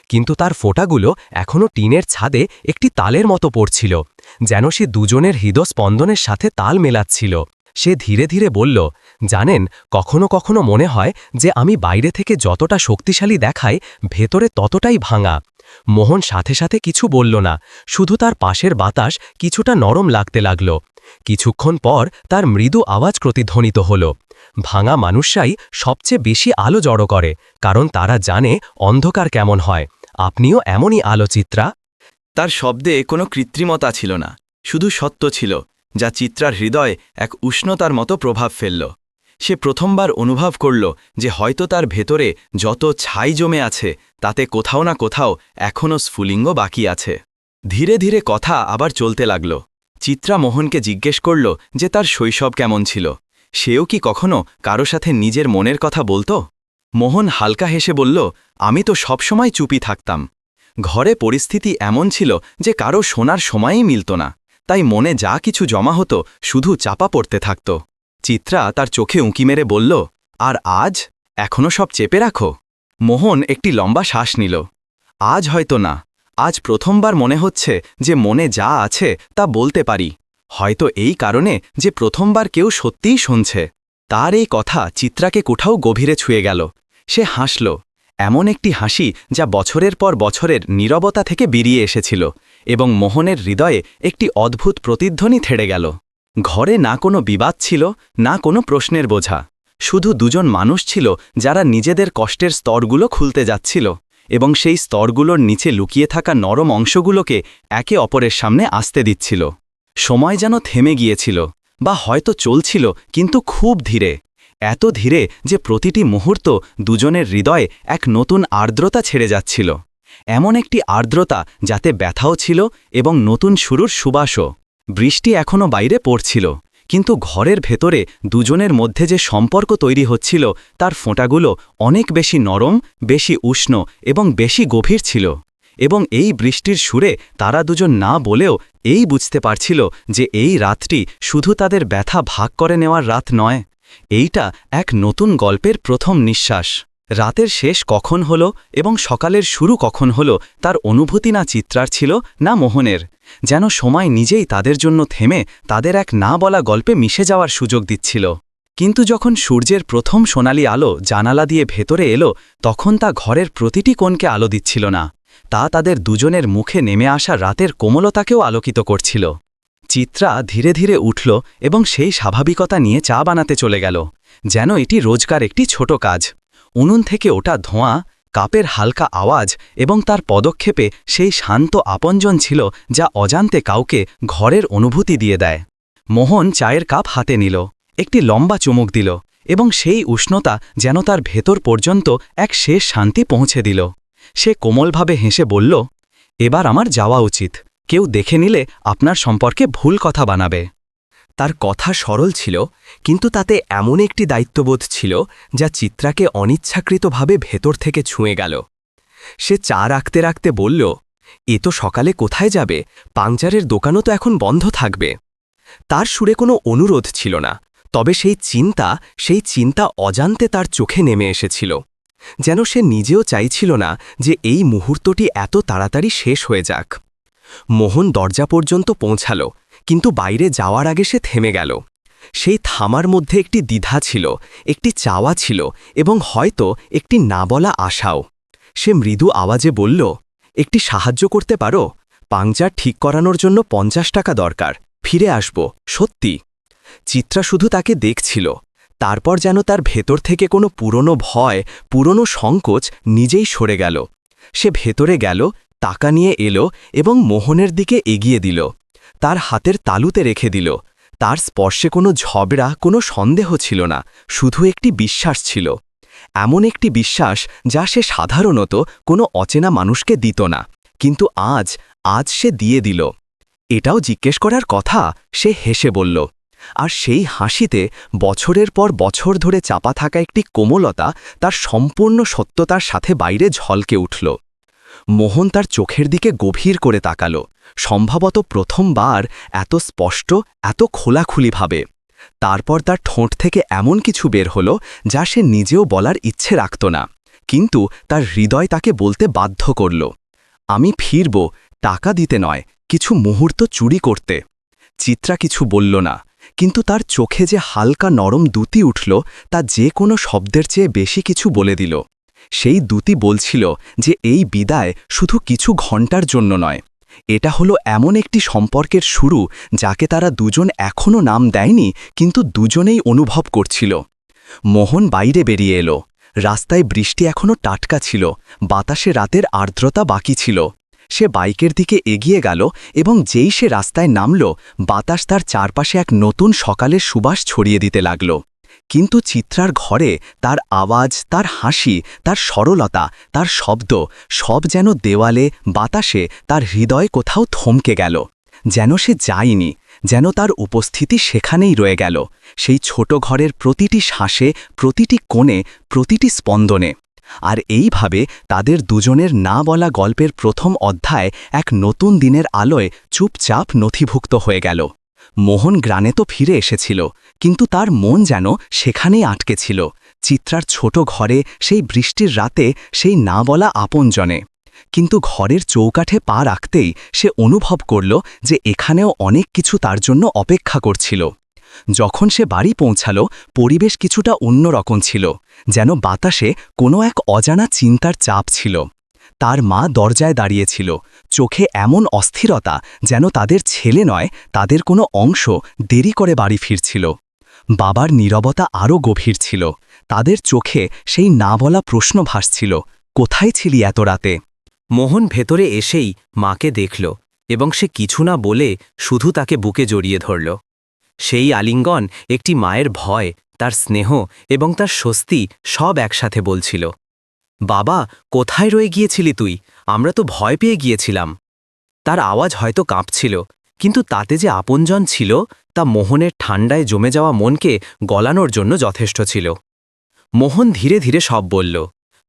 কিন্তু তার ফোঁটাগুলো এখনও টিনের ছাদে একটি তালের মতো পড়ছিল, যেন সে দুজনের হৃদস্পন্দনের সাথে তাল মেলাচ্ছিল। সে ধীরে ধীরে বলল, জানেন, কখনো কখনো মনে হয় যে আমি বাইরে থেকে যতটা শক্তিশালী দেখাই, ভেতরে ততটাই ভাঙা। মোহন সাথে সাথে কিছু বলল না, শুধু তার পাশের বাতাস কিছুটা নরম লাগতে লাগল। কিছুক্ষণ পর তার মৃদু আওয়াজ প্রতিধ্বনিত হল, ভাঙা মানুষরাই সবচেয়ে বেশি আলো জড়ো করে, কারণ তারা জানে অন্ধকার কেমন হয়। আপনিও এমনই আলো, চিত্রা। তার শব্দে কোনো কৃত্রিমতা ছিল না, শুধু সত্য ছিল, যা চিত্রার হৃদয়ে এক উষ্ণতার মতো প্রভাব ফেলল। সে প্রথমবার অনুভব করল যে হয়তো তার ভেতরে যত ছাই জমে আছে তাতে কোথাও না কোথাও এখনও স্ফুলিঙ্গ বাকি আছে। ধীরে ধীরে কথা আবার চলতে লাগল। চিত্রা মোহনকে জিজ্ঞেস করল যে তার শৈশব কেমন ছিল, সেও কি কখনো কারো সাথে নিজের মনের কথা বলতো। মোহন হালকা হেসে বলল, আমি তো সবসময় চুপি থাকতাম। ঘরে পরিস্থিতি এমন ছিল যে কারো শোনার সময়ই মিলত না, তাই মনে যা কিছু জমা হতো শুধু চাপা পড়তে থাকত। চিত্রা তার চোখে উঁকি মেরে বলল, আর আজ এখনও সব চেপে রাখো। মোহন একটি লম্বা শ্বাস নিল। আজ হয়তো না, আজ প্রথমবার মনে হচ্ছে যে মনে যা আছে তা বলতে পারি, হয়তো এই কারণে যে প্রথমবার কেউ সত্যিই শুনছে। তার এই কথা চিত্রাকে কোথাও গভীরে ছুঁয়ে গেল। সে হাসল, এমন একটি হাসি যা বছরের পর বছরের নীরবতা থেকে বেরিয়ে এসেছিল, এবং মোহনের হৃদয়ে একটি অদ্ভুত প্রতিধ্বনি থেড়ে গেল। ঘরে না কোনো বিবাদ ছিল, না কোনো প্রশ্নের বোঝা, শুধু দুজন মানুষ ছিল যারা নিজেদের কষ্টের স্তরগুলো খুলতে যাচ্ছিল, এবং সেই স্তরগুলোর নিচে লুকিয়ে থাকা নরম অংশগুলোকে একে অপরের সামনে আসতে দিচ্ছিল। সময় যেন থেমে গিয়েছিল, বা হয়তো চলছিল কিন্তু খুব ধীরে, এত ধীরে যে প্রতিটি মুহূর্ত দুজনের হৃদয়ে এক নতুন আর্দ্রতা ছেড়ে যাচ্ছিল, এমন একটি আর্দ্রতা যাতে ব্যথাও ছিল এবং নতুন শুরুর সুবাসও। বৃষ্টি এখনও বাইরে পড়ছিল, কিন্তু ঘরের ভেতরে দুজনের মধ্যে যে সম্পর্ক তৈরি হচ্ছিল তার ফোঁটাগুলো অনেক বেশি নরম, বেশি উষ্ণ এবং বেশি গভীর ছিল। এবং এই বৃষ্টির সুরে তারা দুজন না বলেও এই বুঝতে পারছিল যে এই রাতটি শুধু তাদের ব্যথা ভাগ করে নেওয়ার রাত নয়, এইটা এক নতুন গল্পের প্রথম নিঃশ্বাস। রাতের শেষ কখন হলো এবং সকালের শুরু কখন হলো তার অনুভূতি না চিত্রার ছিল না মোহনের, যেন সময় নিজেই তাদের জন্য থেমে তাদের এক না বলা গল্পে মিশে যাওয়ার সুযোগ দিচ্ছিল। কিন্তু যখন সূর্যের প্রথম সোনালি আলো জানালা দিয়ে ভেতরে এলো, তখন তা ঘরের প্রতিটি কোণকে আলো দিচ্ছিল না, তা তাদের দুজনের মুখে নেমে আসা রাতের কোমলতাকেও আলোকিত করছিল। চিত্রা ধীরে ধীরে উঠল এবং সেই স্বাভাবিকতা নিয়ে চা বানাতে চলে গেল, যেন এটি রোজকার একটি ছোট কাজ। উনুন থেকে ওটা ধোঁয়া, কাপের হালকা আওয়াজ এবং তার পদক্ষেপে সেই শান্ত আপনজন ছিল যা অজান্তে কাউকে ঘরের অনুভূতি দিয়ে দেয়। মোহন চায়ের কাপ হাতে নিল, একটি লম্বা চুমুক দিল, এবং সেই উষ্ণতা যেন তার ভেতর পর্যন্ত এক শেষ শান্তি পৌঁছে দিল। সে কোমলভাবে হেসে বলল, এবার আমার যাওয়া উচিত, কেউ দেখে নিলে আপনার সম্পর্কে ভুল কথা বানাবে। তার কথা সরল ছিল, কিন্তু তাতে এমন একটি দায়িত্ববোধ ছিল যা চিত্রাকে অনিচ্ছাকৃতভাবে ভেতর থেকে ছুঁয়ে গেল। সে চা রাখতে রাখতে বলল, এ তো সকালে কোথায় যাবে, পাংচারের দোকানও তো এখন বন্ধ থাকবে। তার সুরে কোনো অনুরোধ ছিল না, তবে সেই চিন্তা অজান্তে তার চোখে নেমে এসেছিল। যেন সে নিজেও চাইছিল না যে এই মুহূর্তটি এত তাড়াতাড়ি শেষ হয়ে যাক। মোহন দরজা পর্যন্ত পৌঁছাল, কিন্তু বাইরে যাওয়ার আগে সে থেমে গেল। সেই থামার মধ্যে একটি দ্বিধা ছিল, একটি চাওয়া ছিল এবং হয়তো একটি না বলা আশাও। সে মৃদু আওয়াজে বলল, একটি সাহায্য করতে পারো? পাংচার ঠিক করানোর জন্য 50 টাকা দরকার, ফিরে আসব, সত্যি। চিত্রা শুধু তাকে দেখছিল, তারপর যেন তার ভেতর থেকে কোনো পুরনো ভয়, পুরনো সংকোচ নিজেই সরে গেল। সে ভেতরে গেল, টাকা নিয়ে এলো এবং মোহনের দিকে এগিয়ে দিল। তার হাতের তালুতে রেখে দিল। তার স্পর্শে কোনো ঝগড়া, কোনো সন্দেহ ছিল না, শুধু একটি বিশ্বাস ছিল। এমন একটি বিশ্বাস যা সে সাধারণত কোনো অচেনা মানুষকে দিত না, কিন্তু আজ সে দিয়ে দিল। এটাও জিজ্ঞেস করার কথা, সে হেসে বলল। আর সেই হাসিতে বছরের পর বছর ধরে চাপা থাকা একটি কোমলতা তার সম্পূর্ণ সত্যতার সাথে বাইরে ঝলকে উঠল। মোহন তার চোখের দিকে গভীর করে তাকাল, সম্ভবত প্রথমবার এত স্পষ্ট, এত খোলাখুলিভাবে। তারপর তার ঠোঁট থেকে এমন কিছু বের হল যা সে নিজেও বলার ইচ্ছে রাখত না, কিন্তু তার হৃদয় তাকে বলতে বাধ্য করল। আমি ফিরব, টাকা দিতে নয়, কিছু মুহূর্ত চুরি করতে। চিত্রা কিছু বলল না, কিন্তু তার চোখে যে হালকা নরম দ্যুতি উঠল তা যে কোনো শব্দের চেয়ে বেশি কিছু বলে দিল। সেই দ্যুতি বলছিল যে এই বিদায় শুধু কিছু ঘন্টার জন্য নয়, এটা হলো এমন একটি সম্পর্কের শুরু যাকে তারা দুজন এখনও নাম দেয়নি, কিন্তু দুজনেই অনুভব করছিল। মোহন বাইরে বেরিয়ে এলো। রাস্তায় বৃষ্টি এখনও টাটকা ছিল, বাতাসে রাতের আর্দ্রতা বাকি ছিল। সে বাইকের দিকে এগিয়ে গেল এবং যেই সে রাস্তায় নামল, বাতাস তার চারপাশে এক নতুন সকালের সুবাস ছড়িয়ে দিতে লাগল। কিন্তু চিত্রার ঘরে তার আওয়াজ, তার হাসি, তার সরলতা, তার শব্দ, সব যেন দেওয়ালে, বাতাসে তার হৃদয়ে কোথাও থমকে গেল। যেন সে যায়নি, যেন তার উপস্থিতি সেখানেই রয়ে গেল, সেই ছোট ঘরের প্রতিটি শ্বাসে, প্রতিটি কোণে, প্রতিটি স্পন্দনে। আর এইভাবে তাদের দুজনের না বলা গল্পের প্রথম অধ্যায় এক নতুন দিনের আলোয় চুপচাপ নথিভুক্ত হয়ে গেল। মোহন গ্রামে তো ফিরে এসেছিল, কিন্তু তার মন যেন সেখানেই আটকে ছিল, চিত্রার ছোট ঘরে, সেই বৃষ্টির রাতে, সেই না বলা আপনজনে। কিন্তু ঘরের চৌকাঠে পা রাখতেই সে অনুভব করল যে এখানেও অনেক কিছু তার জন্য অপেক্ষা করছিল। যখন সে বাড়ি পৌঁছাল, পরিবেশ কিছুটা অন্যরকম ছিল, যেন বাতাসে কোনো এক অজানা চিন্তার চাপ ছিল। তার মা দরজায় দাঁড়িয়েছিল, চোখে এমন অস্থিরতা যেন তাদের ছেলে নয়, তাদের কোনো অংশ দেরি করে বাড়ি ফিরছিল। বাবার নীরবতা আরও গভীর ছিল, তাদের চোখে সেই না বলা প্রশ্ন ভাসছিল, কোথায় ছিলি এত রাতে? মোহন ভেতরে এসেই মাকে দেখল এবং সে কিছু না বলে শুধু তাকে বুকে জড়িয়ে ধরল। সেই আলিঙ্গন একটি মায়ের ভয়, তার স্নেহ এবং তার স্বস্তি সব একসাথে বলছিল, বাবা, কোথায় রয়ে গিয়েছিলি তুই? আমরা তো ভয় পেয়ে গিয়েছিলাম। তার আওয়াজ হয়তো কাঁপছিল, কিন্তু তাতে যে আপনজন ছিল তা মোহনের ঠান্ডায় জমে যাওয়া মনকে গলানোর জন্য যথেষ্ট ছিল। মোহন ধীরে ধীরে সব বলল,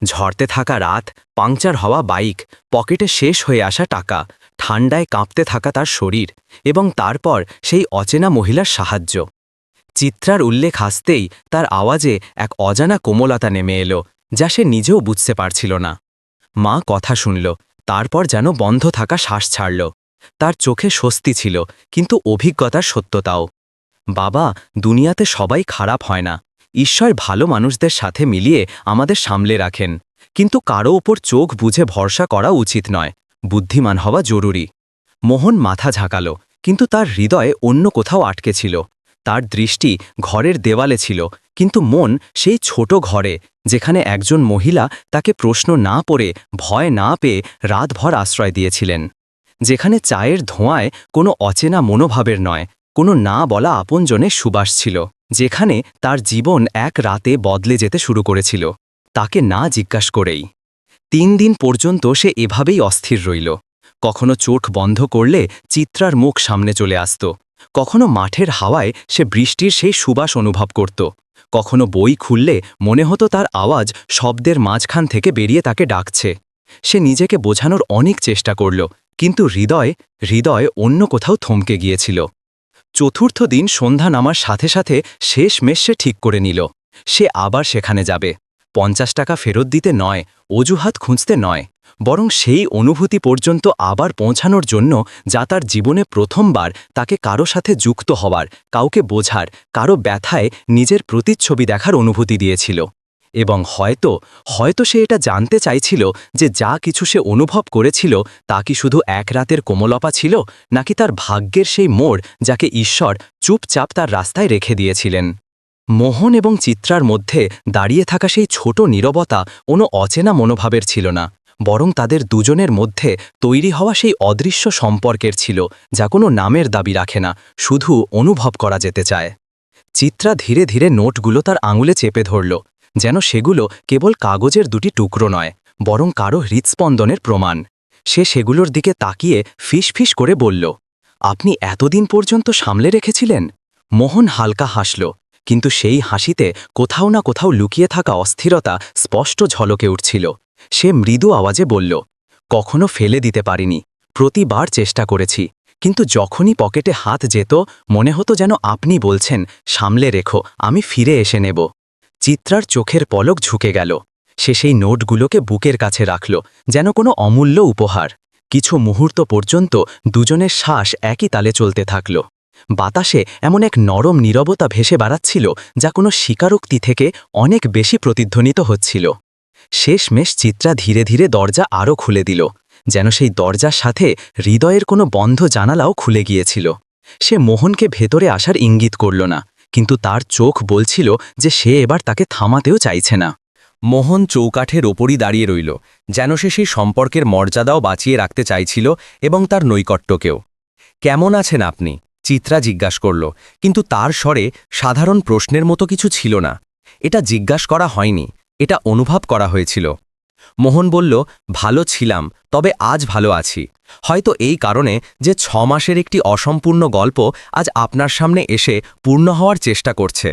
ঝড়তে থাকা রাত, পাংচার হওয়া বাইক, পকেটে শেষ হয়ে আসা টাকা, ঠান্ডায় কাঁপতে থাকা তার শরীর, এবং তারপর সেই অচেনা মহিলার সাহায্য। চিত্রার উল্লেখ আসতেই তার আওয়াজে এক অজানা কোমলতা নেমে এলো, যা সে নিজেও বুঝতে পারছিল না। মা কথা শুনল, তারপর যেন বন্ধ থাকা শ্বাস ছাড়ল। তার চোখে স্বস্তি ছিল, কিন্তু অভিজ্ঞতার সত্যতাও। বাবা, দুনিয়াতে সবাই খারাপ হয় না। ঈশ্বর ভালো মানুষদের সাথে মিলিয়ে আমাদের সামলে রাখেন, কিন্তু কারো ওপর চোখ বুঝে ভরসা করা উচিত নয়, বুদ্ধিমান হওয়া জরুরি। মোহন মাথা ঝাঁকাল, কিন্তু তার হৃদয়ে অন্য কোথাও আটকে ছিল। তার দৃষ্টি ঘরের দেওয়ালে ছিল, কিন্তু মন সেই ছোট ঘরে, যেখানে একজন মহিলা তাকে প্রশ্ন না পড়ে, ভয় না পেয়ে রাতভর আশ্রয় দিয়েছিলেন। যেখানে চায়ের ধোঁয়ায় কোনো অচেনা মনোভাবের নয়, কোনো না বলা আপনজনের সুবাস ছিল। যেখানে তার জীবন এক রাতে বদলে যেতে শুরু করেছিল, তাকে না জিজ্ঞাসা করেই। 3 দিন পর্যন্ত সে এভাবেই অস্থির রইল। কখনো চোখ বন্ধ করলে চিত্রার মুখ সামনে চলে আসত, কখনো মাঠের হাওয়ায় সে বৃষ্টির সেই সুবাস অনুভব করত, কখনো বই খুললে মনে হতো তার আওয়াজ শব্দের মাঝখান থেকে বেরিয়ে তাকে ডাকছে। সে নিজেকে বোঝানোর অনেক চেষ্টা করল, কিন্তু হৃদয় অন্য কোথাও থমকে গিয়েছিল। চতুর্থ দিন সন্ধ্যা নামার সাথে সাথে শেষমেশ সে ঠিক করে নিল, সে আবার সেখানে যাবে। 50 টাকা ফেরত দিতে নয়, অজুহাত খুঁজতে নয়, বরং সেই অনুভূতি পর্যন্ত আবার পৌঁছানোর জন্য যা তার জীবনে প্রথমবার তাকে কারো সাথে যুক্ত হওয়ার, কাউকে বোঝার, কারো ব্যথায় নিজের প্রতিচ্ছবি দেখার অনুভূতি দিয়েছিল। এবং হয়তো সে এটা জানতে চাইছিল যে যা কিছু সে অনুভব করেছিল তা কি শুধু এক রাতের কোমলতা ছিল, নাকি তার ভাগ্যের সেই মোড় যাকে ঈশ্বর চুপচাপ তার রাস্তায় রেখে দিয়েছিলেন। মোহন এবং চিত্রার মধ্যে দাঁড়িয়ে থাকা সেই ছোট নীরবতা কোনো অচেনা মনোভাবের ছিল না, বরং তাদের দুজনের মধ্যে তৈরি হওয়া সেই অদৃশ্য সম্পর্কের ছিল যা কোনো নামের দাবি রাখে না, শুধু অনুভব করা যেতে চায়। চিত্রা ধীরে ধীরে নোটগুলো তার আঙুলে চেপে ধরল, যেন সেগুলো কেবল কাগজের দুটি টুকরো নয়, বরং কারো হৃৎস্পন্দনের প্রমাণ। সে সেগুলোর দিকে তাকিয়ে ফিসফিস করে বলল, আপনি এতদিন পর্যন্ত সামলে রেখেছিলেন? মোহন হালকা হাসল, কিন্তু সেই হাসিতে কোথাও না কোথাও লুকিয়ে থাকা অস্থিরতা স্পষ্ট ঝলকে উঠছিল। সে মৃদু আওয়াজে বলল, কখনো ফেলে দিতে পারিনি, প্রতিবার চেষ্টা করেছি, কিন্তু যখনই পকেটে হাত যেত মনে হতো যেন আপনি বলছেন, সামলে রেখো, আমি ফিরে এসে নেব। চিত্রার চোখের পলক ঝুঁকে গেল। সে সেই নোটগুলোকে বুকের কাছে রাখল, যেন কোনো অমূল্য উপহার। কিছু মুহূর্ত পর্যন্ত দুজনের শ্বাস একই তালে চলতে থাকল। বাতাসে এমন এক নরম নীরবতা ভেসে বেড়াচ্ছিল যা কোনো স্বীকারোক্তি থেকে অনেক বেশি প্রতিধ্বনিত হচ্ছিল। শেষমেশ চিত্রা ধীরে ধীরে দরজা আরও খুলে দিল, যেন সেই দরজার সাথে হৃদয়ের কোনো বন্ধ জানালাও খুলে গিয়েছিল। সে মোহনকে ভেতরে আসার ইঙ্গিত করল না, কিন্তু তার চোখ বলছিল যে সে এবার তাকে থামাতেও চাইছে না। মোহন চৌকাঠের ওপরই দাঁড়িয়ে রইল, যেন সে সেই সম্পর্কের মর্যাদাও বাঁচিয়ে রাখতে চাইছিল এবং তার নৈকট্যকেও। কেমন আছেন আপনি? চিত্রা জিজ্ঞাসা করল, কিন্তু তার স্বরে সাধারণ প্রশ্নের মতো কিছু ছিল না। এটা জিজ্ঞাসা করা হয়নি, এটা অনুভব করা হয়েছিল। মোহন বলল, ভালো ছিলাম, তবে আজ ভালো আছি। হয়তো এই কারণে যে 6 মাসের একটি অসম্পূর্ণ গল্প আজ আপনার সামনে এসে পূর্ণ হওয়ার চেষ্টা করছে।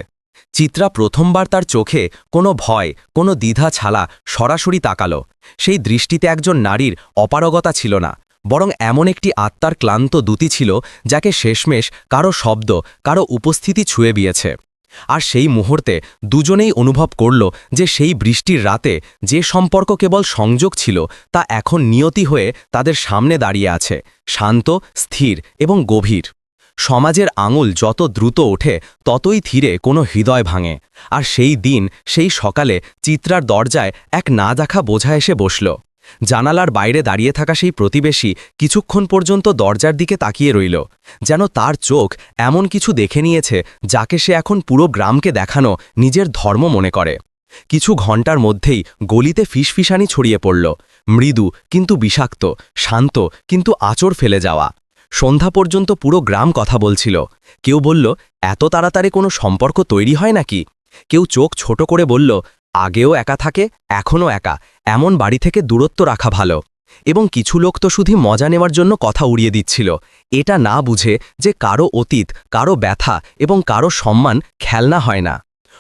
চিত্রা প্রথমবার তার চোখে কোনো ভয়, কোনো দ্বিধা ছাড়া সরাসরি তাকালো। সেই দৃষ্টিতে একজন নারীর অপারগতা ছিল না, বরং এমন একটি আত্মার ক্লান্ত দ্যুতি ছিল যাকে শেষমেশ কারো শব্দ, কারো উপস্থিতি ছুঁয়ে গিয়েছে। আর সেই মুহূর্তে দুজনেই অনুভব করল যে সেই বৃষ্টির রাতে যে সম্পর্ক কেবল সংযোগ ছিল তা এখন নিয়তি হয়ে তাদের সামনে দাঁড়িয়ে আছে, শান্ত, স্থির এবং গভীর। সমাজের আঙুল যত দ্রুত ওঠে ততই ধীরে কোনো হৃদয় ভাঙে। আর সেই দিন, সেই সকালে চিত্রার দরজায় এক না দেখা বোঝা এসে বসল। জানালার বাইরে দাঁড়িয়ে থাকা সেই প্রতিবেশী কিছুক্ষণ পর্যন্ত দরজার দিকে তাকিয়ে রইল, যেন তার চোখ এমন কিছু দেখে নিয়েছে যাকে সে এখন পুরো গ্রামকে দেখানো নিজের ধর্ম মনে করে। কিছু ঘণ্টার মধ্যেই গলিতে ফিসফিসানি ছড়িয়ে পড়ল, মৃদু কিন্তু বিষাক্ত, শান্ত কিন্তু আঁচড় ফেলে যাওয়া। সন্ধ্যা পর্যন্ত পুরো গ্রাম কথা বলছিল। কেউ বলল, এত তাড়াতাড়ি কোনো সম্পর্ক তৈরি হয় নাকি? কেউ চোখ ছোট করে বলল, আগেও একা থাকে, এখনও একা, এমন বাড়ি থেকে দূরত্ব রাখা ভালো। এবং কিছু লোক তো শুধু মজা নেওয়ার জন্য কথা উড়িয়ে দিচ্ছিল, এটা না বুঝে যে কারো অতীত, কারো ব্যথা এবং কারো সম্মান খেলনা হয় না।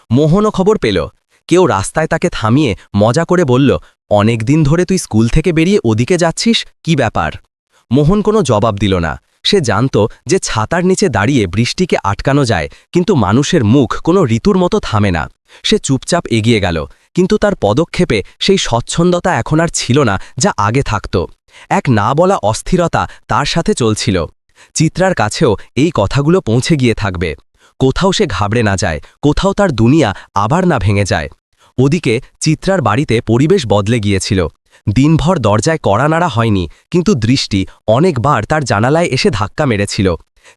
মোহনও খবর পেল। কেউ রাস্তায় তাকে থামিয়ে মজা করে বলল, অনেক দিন ধরে তুই স্কুল থেকে বেরিয়ে ওদিকে যাচ্ছিস, কি ব্যাপার? মোহন কোনো জবাব দিল না। সে জানত যে ছাতার নিচে দাঁড়িয়ে বৃষ্টিকে আটকানো যায়, কিন্তু মানুষের মুখ কোনো ঋতুর মতো থামে না। সে চুপচাপ এগিয়ে গেল, কিন্তু তার পদক্ষেপে সেই স্বচ্ছন্দতা এখন আর ছিল না যা আগে থাকত। এক না বলা অস্থিরতা তার সাথে চলছিল। চিত্রার কাছেও এই কথাগুলো পৌঁছে গিয়ে থাকবে। কোথাও সে ঘাবড়ে না যায়, কোথাও তার দুনিয়া আবার না ভেঙে যায়। ওদিকে চিত্রার বাড়িতে পরিবেশ বদলে গিয়েছিল। দিনভর দরজায় কড়া নাড়া হয়নি, কিন্তু দৃষ্টি অনেকবার তার জানালায় এসে ধাক্কা মেরেছিল।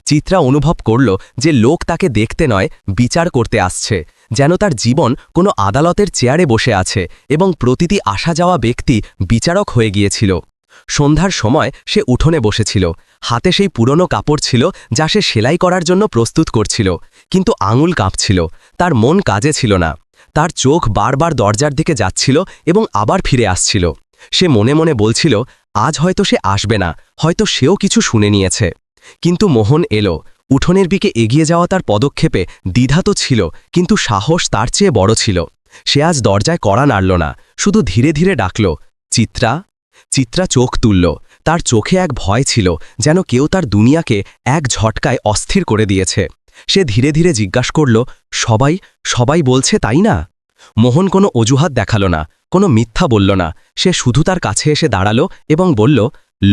চিত্রা অনুভব করল যে লোক তাকে দেখতে নয়, বিচার করতে আসছে, যেন তার জীবন কোনো আদালতের চেয়ারে বসে আছে এবং প্রতিটি আসা যাওয়া ব্যক্তি বিচারক হয়ে গিয়েছিল। সন্ধ্যার সময় সে উঠোনে বসেছিল। হাতে সেই পুরনো কাপড় ছিল যা সে সেলাই করার জন্য প্রস্তুত করছিল, কিন্তু আঙুল কাঁপছিল। তার মন কাজে ছিল না। তার চোখ বারবার দরজার দিকে যাচ্ছিল এবং আবার ফিরে আসছিল। সে মনে মনে বলছিল, আজ হয়তো সে আসবে না, হয়তো সেও কিছু শুনে নিয়েছে। কিন্তু মোহন এলো। উঠোনের দিকে এগিয়ে যাওয়া তার পদক্ষেপে দ্বিধা তো ছিল, কিন্তু সাহস তার চেয়ে বড় ছিল। সে আজ দরজায় কড়া নাড়ল না, শুধু ধীরে ধীরে ডাকল, চিত্রা। চিত্রা চোখ তুলল। তার চোখে এক ভয় ছিল, যেন কেউ তার দুনিয়াকে এক ঝটকায় অস্থির করে দিয়েছে। সে ধীরে ধীরে জিজ্ঞাসা করল, সবাই বলছে তাই না? মোহন কোনো অজুহাত দেখালো না, কোনো মিথ্যা বলল না। সে শুধু তার কাছে এসে দাঁড়ালো এবং বলল,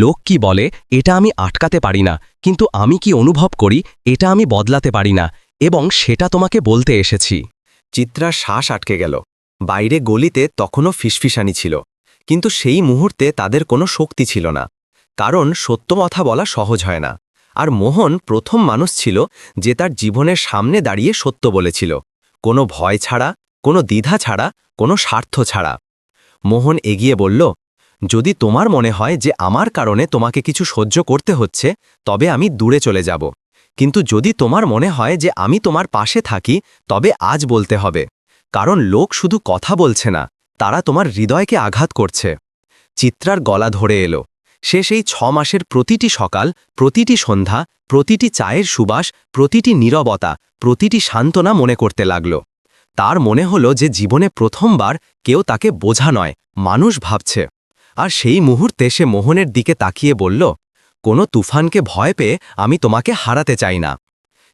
লোক কি বলে এটা আমি আটকাতে পারি না, কিন্তু আমি কি অনুভব করি এটা আমি বদলাতে পারি না, এবং সেটা তোমাকে বলতে এসেছি। চিত্রার শ্বাস আটকে গেল। বাইরে গলিতে তখনও ফিসফিসানি ছিল, কিন্তু সেই মুহূর্তে তাদের কোনো শক্তি ছিল না, কারণ সত্য কথা বলা সহজ হয় না। আর মোহন প্রথম মানুষ ছিল যে তার জীবনের সামনে দাঁড়িয়ে সত্য বলেছিল, কোনো ভয় ছাড়া, কোনো দ্বিধা ছাড়া, কোনো স্বার্থ ছাড়া। মোহন এগিয়ে বলল, যদি তোমার মনে হয় যে আমার কারণে তোমাকে কিছু সহ্য করতে হচ্ছে, তবে আমি দূরে চলে যাব। কিন্তু যদি তোমার মনে হয় যে আমি তোমার পাশে থাকি, তবে আজ বলতে হবে, কারণ লোক শুধু কথা বলছে না, তারা তোমার হৃদয়কে আঘাত করছে। চিত্রার গলা ধরে এলো। সে সেই 6 মাসের প্রতিটি সকাল, প্রতিটি সন্ধ্যা, প্রতিটি চায়ের সুবাস, প্রতিটি নীরবতা, প্রতিটি সান্ত্বনা মনে করতে লাগল। তার মনে হলো যে জীবনে প্রথমবার কেউ তাকে বোঝা নয়, মানুষ ভাবছে। আর সেই মুহূর্তে সে মোহনের দিকে তাকিয়ে বলল, কোনো তুফানকে ভয় পেয়ে আমি তোমাকে হারাতে চাই না।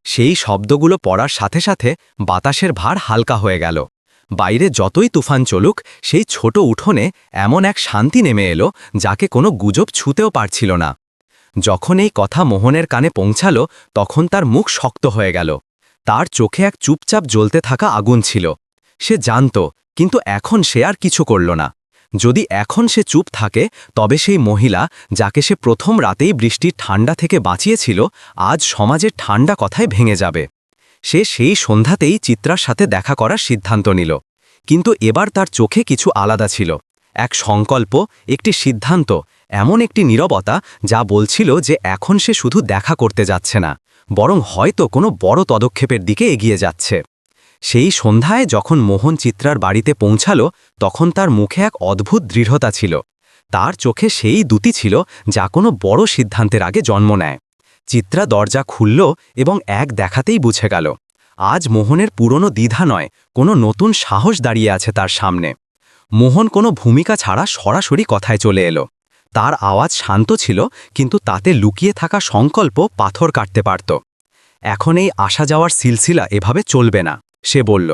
সেই শব্দগুলো পড়ার সাথে সাথে বাতাসের ভার হালকা হয়ে গেল। বাইরে যতই তুফান চলুক, সেই ছোট উঠোনে এমন এক শান্তি নেমে এলো যাকে কোনো গুজব ছুঁতেও পারছিল না। যখন এই কথা মোহনের কানে পৌঁছালো, তখন তার মুখ শক্ত হয়ে গেল। তার চোখে এক চুপচাপ জ্বলতে থাকা আগুন ছিল। সে জানত, কিন্তু এখন সে আর কিছু করল না। যদি এখন সে চুপ থাকে, তবে সেই মহিলা যাকে সে প্রথম রাতেই বৃষ্টির ঠান্ডা থেকে বাঁচিয়েছিল, আজ সমাজের ঠান্ডা কথায় ভেঙে যাবে। সে সেই সন্ধ্যাতেই চিত্রার সাথে দেখা করার সিদ্ধান্ত নিল। কিন্তু এবার তার চোখে কিছু আলাদা ছিল, এক সংকল্প, একটি সিদ্ধান্ত, এমন একটি নীরবতা যা বলছিল যে এখন সে শুধু দেখা করতে যাচ্ছে না, বরং হয়তো কোনো বড় পদক্ষেপের দিকে এগিয়ে যাচ্ছে। সেই সন্ধ্যায় যখন মোহন চিত্রার বাড়িতে পৌঁছালো, তখন তার মুখে এক অদ্ভুত দৃঢ়তা ছিল। তার চোখে সেই দ্যুতি ছিল যা কোনো বড় সিদ্ধান্তের আগে জন্ম নেয়। চিত্রা দরজা খুলল এবং এক দেখাতেই বুঝে গেল, আজ মোহনের পুরনো দ্বিধা নয়, কোনো নতুন সাহস দাঁড়িয়ে আছে তার সামনে। মোহন কোনো ভূমিকা ছাড়া সরাসরি কথায় চলে এলো। তার আওয়াজ শান্ত ছিল, কিন্তু তাতে লুকিয়ে থাকা সংকল্প পাথর কাটতে পারত। এখন এই আসা যাওয়ার সিলসিলা এভাবে চলবে না, সে বলল।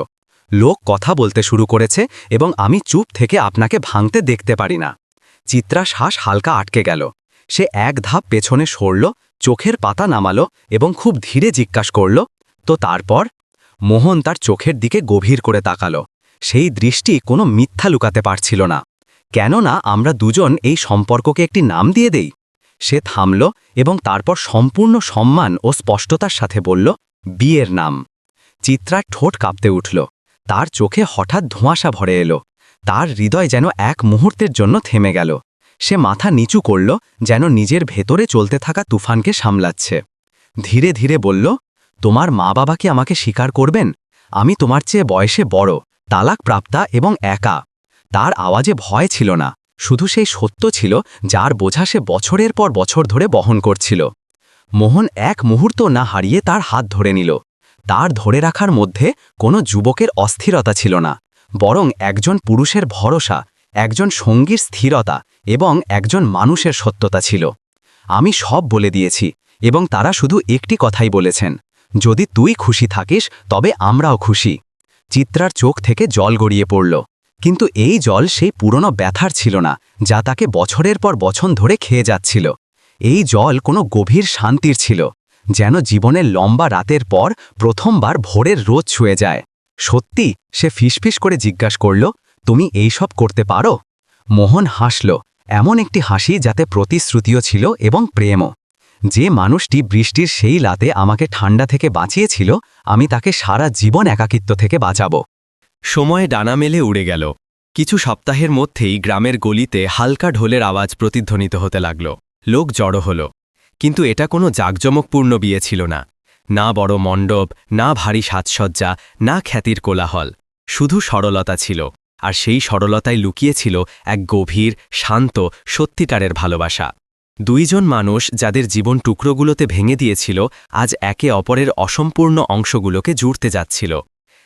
লোক কথা বলতে শুরু করেছে এবং আমি চুপ থেকে আপনাকে ভাঙতে দেখতে পারি না। চিত্রা শ্বাস হালকা আটকে গেল। সে এক ধাপ পেছনে সরল, চোখের পাতা নামালো এবং খুব ধীরে জিজ্ঞাসা করল, তো তারপর? মোহন তার চোখের দিকে গভীর করে তাকালো। সেই দৃষ্টি কোনো মিথ্যা লুকাতে পারছিল না। কেননা আমরা দুজন এই সম্পর্ককে একটি নাম দিয়ে দেই। সে থামল এবং তারপর সম্পূর্ণ সম্মান ও স্পষ্টতার সাথে বলল, বিয়ের নাম। চিত্রার ঠোঁট কাঁপতে উঠল। তার চোখে হঠাৎ ধোঁয়াশা ভরে এলো। তার হৃদয় যেন এক মুহূর্তের জন্য থেমে গেল। সে মাথা নিচু করল, যেন নিজের ভেতরে চলতে থাকা তুফানকে সামলাচ্ছে। ধীরে ধীরে বলল, তোমার মা বাবা কি আমাকে স্বীকার করবেন? আমি তোমার চেয়ে বয়সে বড়, তালাক প্রাপ্তা এবং একা। তার আওয়াজে ভয় ছিল না, শুধু সেই সত্য ছিল যার বোঝা সে বছরের পর বছর ধরে বহন করছিল। মোহন এক মুহূর্ত না হারিয়ে তার হাত ধরে নিল। তার ধরে রাখার মধ্যে কোনো যুবকের অস্থিরতা ছিল না, বরং একজন পুরুষের ভরসা, একজন সঙ্গীর স্থিরতা এবং একজন মানুষের সত্যতা ছিল। আমি সব বলে দিয়েছি এবং তারা শুধু একটি কথাই বলেছেন, যদি তুই খুশি থাকিস তবে আমরাও খুশি। চিত্রার চোখ থেকে জল গড়িয়ে পড়ল, কিন্তু এই জল সেই পুরনো ব্যথার ছিল না যা তাকে বছরের পর বছর ধরে খেয়ে যাচ্ছিল। এই জল কোনো গভীর শান্তির ছিল, যেন জীবনের লম্বা রাতের পর প্রথমবার ভোরের রোদ ছুঁয়ে যায়। সত্যি? সে ফিসফিস করে জিজ্ঞাসা করল, তুমি এই সব করতে পারো? মোহন হাসল, এমন একটি হাসি যাতে প্রতিশ্রুতিও ছিল এবং প্রেমও। যে মানুষটি বৃষ্টির সেই রাতে আমাকে ঠান্ডা থেকে বাঁচিয়েছিল, আমি তাকে সারা জীবন একাকিত্ব থেকে বাঁচাবো। সময় ডানা মেলে উড়ে গেল। কিছু সপ্তাহের মধ্যেই গ্রামের গলিতে হালকা ঢোলের আওয়াজ প্রতিধ্বনিত হতে লাগল। লোক জড়ো হল। কিন্তু এটা কোনো জাঁকজমকপূর্ণ বিয়ে ছিল না। না বড় মণ্ডপ, না ভারী সাজসজ্জা, না খ্যাতির কোলাহল। শুধু সরলতা ছিল, আর সেই সরলতায় লুকিয়েছিল এক গভীর, শান্ত, সত্যিকারের ভালোবাসা। দুইজন মানুষ যাদের জীবন টুকরোগুলোতে ভেঙে দিয়েছিল, আজ একে অপরের অসম্পূর্ণ অংশগুলোকে জুড়তে যাচ্ছিল।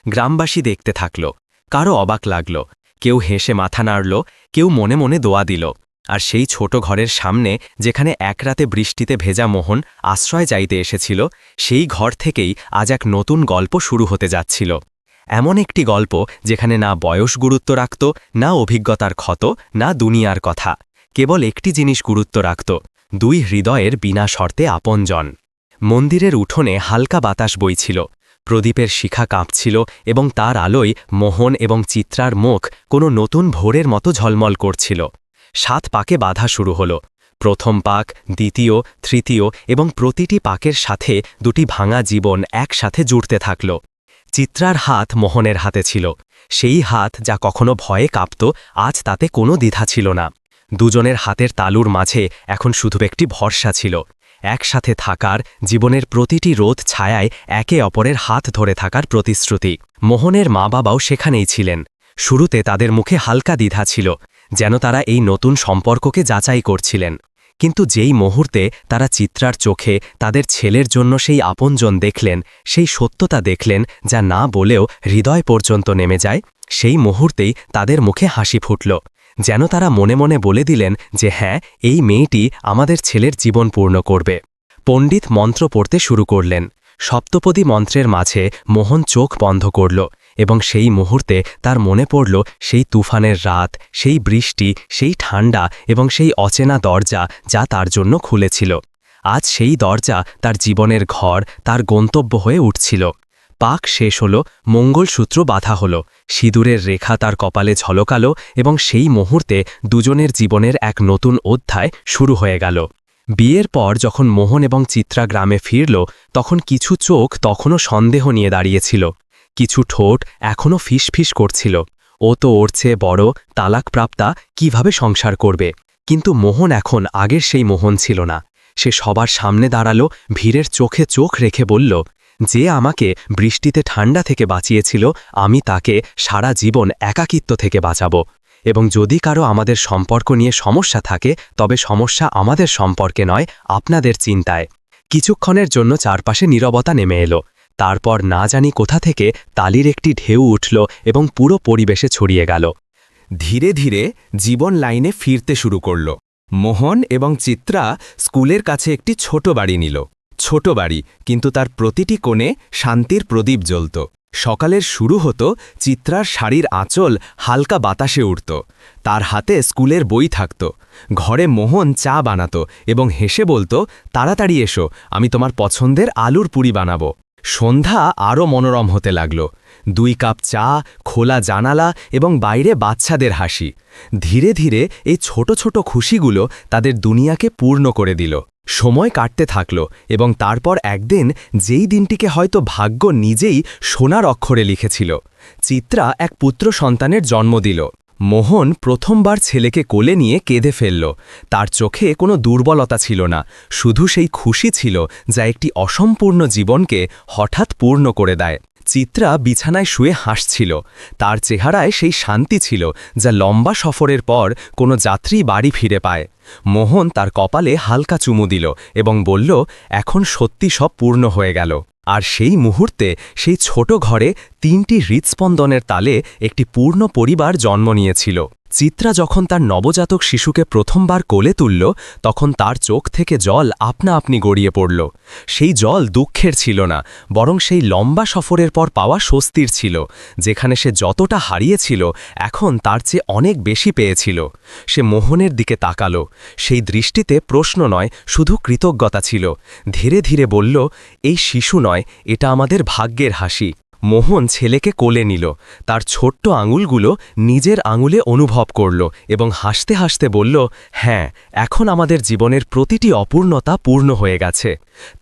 গ্রামবাসী দেখতে থাকল। কারো অবাক লাগল, কেউ হেসে মাথা নাড়ল, কেউ মনে মনে দোয়া দিল। আর সেই ছোট ঘরের সামনে, যেখানে এক রাতে বৃষ্টিতে ভেজা মোহন আশ্রয় চাইতে এসেছিল, সেই ঘর থেকেই আজ এক নতুন গল্প শুরু হতে যাচ্ছিল। এমন একটি গল্প যেখানে না বয়স গুরুত্ব রাখত, না অভিজ্ঞতার ক্ষত, না দুনিয়ার কথা। কেবল একটি জিনিস গুরুত্ব রাখত, দুই হৃদয়ের বিনা শর্তে আপনজন। মন্দিরের উঠোনে হালকা বাতাস বইছিল, প্রদীপের শিখা কাঁপছিল এবং তার আলোয় মোহন এবং চিত্রার মুখ কোনো নতুন ভোরের মতো ঝলমল করছিল। 7 পাকে বাধা শুরু হল। প্রথম পাক, দ্বিতীয়, তৃতীয় এবং প্রতিটি পাকের সাথে দুটি ভাঙা জীবন একসাথে জুড়তে থাকল। চিত্রার হাত মোহনের হাতে ছিল, সেই হাত যা কখনো ভয়ে কাঁপত, আজ তাতে কোনো দ্বিধা ছিল না। দুজনের হাতের তালুর মাঝে এখন শুধু একটি ভরসা ছিল, একসাথে থাকার, জীবনের প্রতিটি রোদ ছায়ায় একে অপরের হাত ধরে থাকার প্রতিশ্রুতি। মোহনের মা বাবাও সেখানেই ছিলেন। শুরুতে তাদের মুখে হালকা দ্বিধা ছিল, যেন তারা এই নতুন সম্পর্ককে যাচাই করছিলেন। কিন্তু যেই মুহূর্তে তারা চিত্রার চোখে তাদের ছেলের জন্য সেই আপনজন দেখলেন, সেই সত্যতা দেখলেন যা না বলেও হৃদয় পর্যন্ত নেমে যায়, সেই মুহূর্তেই তাদের মুখে হাসি ফুটল। যেন তারা মনে মনে বলে দিলেন যে হ্যাঁ, এই মেয়েটি আমাদের ছেলের জীবন পূর্ণ করবে। পণ্ডিত মন্ত্র পড়তে শুরু করলেন। সপ্তপদী মন্ত্রের মাঝে মোহন চোখ বন্ধ করল এবং সেই মুহূর্তে তার মনে পড়ল সেই তুফানের রাত, সেই বৃষ্টি, সেই ঠান্ডা এবং সেই অচেনা দরজা যা তার জন্য খুলেছিল। আজ সেই দরজা তার জীবনের ঘর, তার গন্তব্য হয়ে উঠছিল। পাক শেষ হল, মঙ্গলসূত্র বাঁধা হল, সিঁদুরের রেখা তার কপালে ঝলকালো এবং সেই মুহূর্তে দুজনের জীবনের এক নতুন অধ্যায় শুরু হয়ে গেল। বিয়ের পর যখন মোহন এবং চিত্রা গ্রামে ফিরল, তখন কিছু চোখ তখনও সন্দেহ নিয়ে দাঁড়িয়েছিল, কিছু ঠোঁট এখনও ফিসফিস করছিল, ও তো ওর চেয়ে বড়, তালাকপ্রাপ্তা, কিভাবে সংসার করবে। কিন্তু মোহন এখন আগের সেই মোহন ছিল না। সে সবার সামনে দাঁড়ালো, ভিড়ের চোখে চোখ রেখে বলল, যে আমাকে বৃষ্টিতে ঠান্ডা থেকে বাঁচিয়েছিল, আমি তাকে সারা জীবন একাকিত্ব থেকে বাঁচাবো। এবং যদি কারো আমাদের সম্পর্ক নিয়ে সমস্যা থাকে, তবে সমস্যা আমাদের সম্পর্কে নয়, আপনাদের চিন্তায়। কিছুক্ষণের জন্য চারপাশে নীরবতা নেমে এলো। তারপর না জানি কোথা থেকে তালির একটি ঢেউ উঠল এবং পুরো পরিবেশে ছড়িয়ে গেল। ধীরে ধীরে জীবন লাইনে ফিরতে শুরু করল। মোহন এবং চিত্রা স্কুলের কাছে একটি ছোট বাড়ি নিল। ছোট বাড়ি, কিন্তু তার প্রতিটি কোণে শান্তির প্রদীপ জ্বলত। সকালের শুরু হতো, চিত্রার শাড়ির আঁচল হালকা বাতাসে উড়ত, তার হাতে স্কুলের বই থাকত। ঘরে মোহন চা বানাত এবং হেসে বলতো, তাড়াতাড়ি এসো, আমি তোমার পছন্দের আলুর পুরি বানাবো। সন্ধ্যা আরও মনোরম হতে লাগল। 2 কাপ চা, খোলা জানালা এবং বাইরে বাচ্চাদের হাসি। ধীরে ধীরে এই ছোট ছোট খুশিগুলো তাদের দুনিয়াকে পূর্ণ করে দিল। সময় কাটতে থাকল এবং তারপর একদিন, যেই দিনটিকে হয়তো ভাগ্য নিজেই সোনার অক্ষরে লিখেছিল, চিত্রা এক পুত্র সন্তানের জন্ম দিল। মোহন প্রথমবার ছেলেকে কোলে নিয়ে কেঁদে ফেলল। তার চোখে কোনো দুর্বলতা ছিল না, শুধু সেই খুশি ছিল যা একটি অসম্পূর্ণ জীবনকে হঠাৎ পূর্ণ করে দেয়। চিত্রা বিছানায় শুয়ে হাসছিল, তার চেহারায় সেই শান্তি ছিল যা লম্বা সফরের পর কোনো যাত্রী বাড়ি ফিরে পায়। মোহন তার কপালে হালকা চুমু দিল এবং বলল, এখন সত্যি সব পূর্ণ হয়ে গেল। আর সেই মুহূর্তে সেই ছোট ঘরে 3টি হৃৎস্পন্দনের তালে একটি পূর্ণ পরিবার জন্ম নিয়েছিল। চিত্রা যখন তার নবজাতক শিশুকে প্রথমবার কোলে তুলল, তখন তার চোখ থেকে জল আপনা আপনি গড়িয়ে পড়ল। সেই জল দুঃখের ছিল না, বরং সেই লম্বা সফরের পর পাওয়া স্বস্তির ছিল। যেখানে সে যতটা হারিয়েছিল, এখন তার চেয়ে অনেক বেশি পেয়েছিল। সে মোহনের দিকে তাকালো, সেই দৃষ্টিতে প্রশ্ন নয়, শুধু কৃতজ্ঞতা ছিল। ধীরে ধীরে বলল, এই শিশু নয়, এটা আমাদের ভাগ্যের হাসি। মোহন ছেলেকে কোলে নিল, তার ছোট্ট আঙুলগুলো নিজের আঙুলে অনুভব করল এবং হাসতে হাসতে বলল, হ্যাঁ, এখন আমাদের জীবনের প্রতিটি অপূর্ণতা পূর্ণ হয়ে গেছে।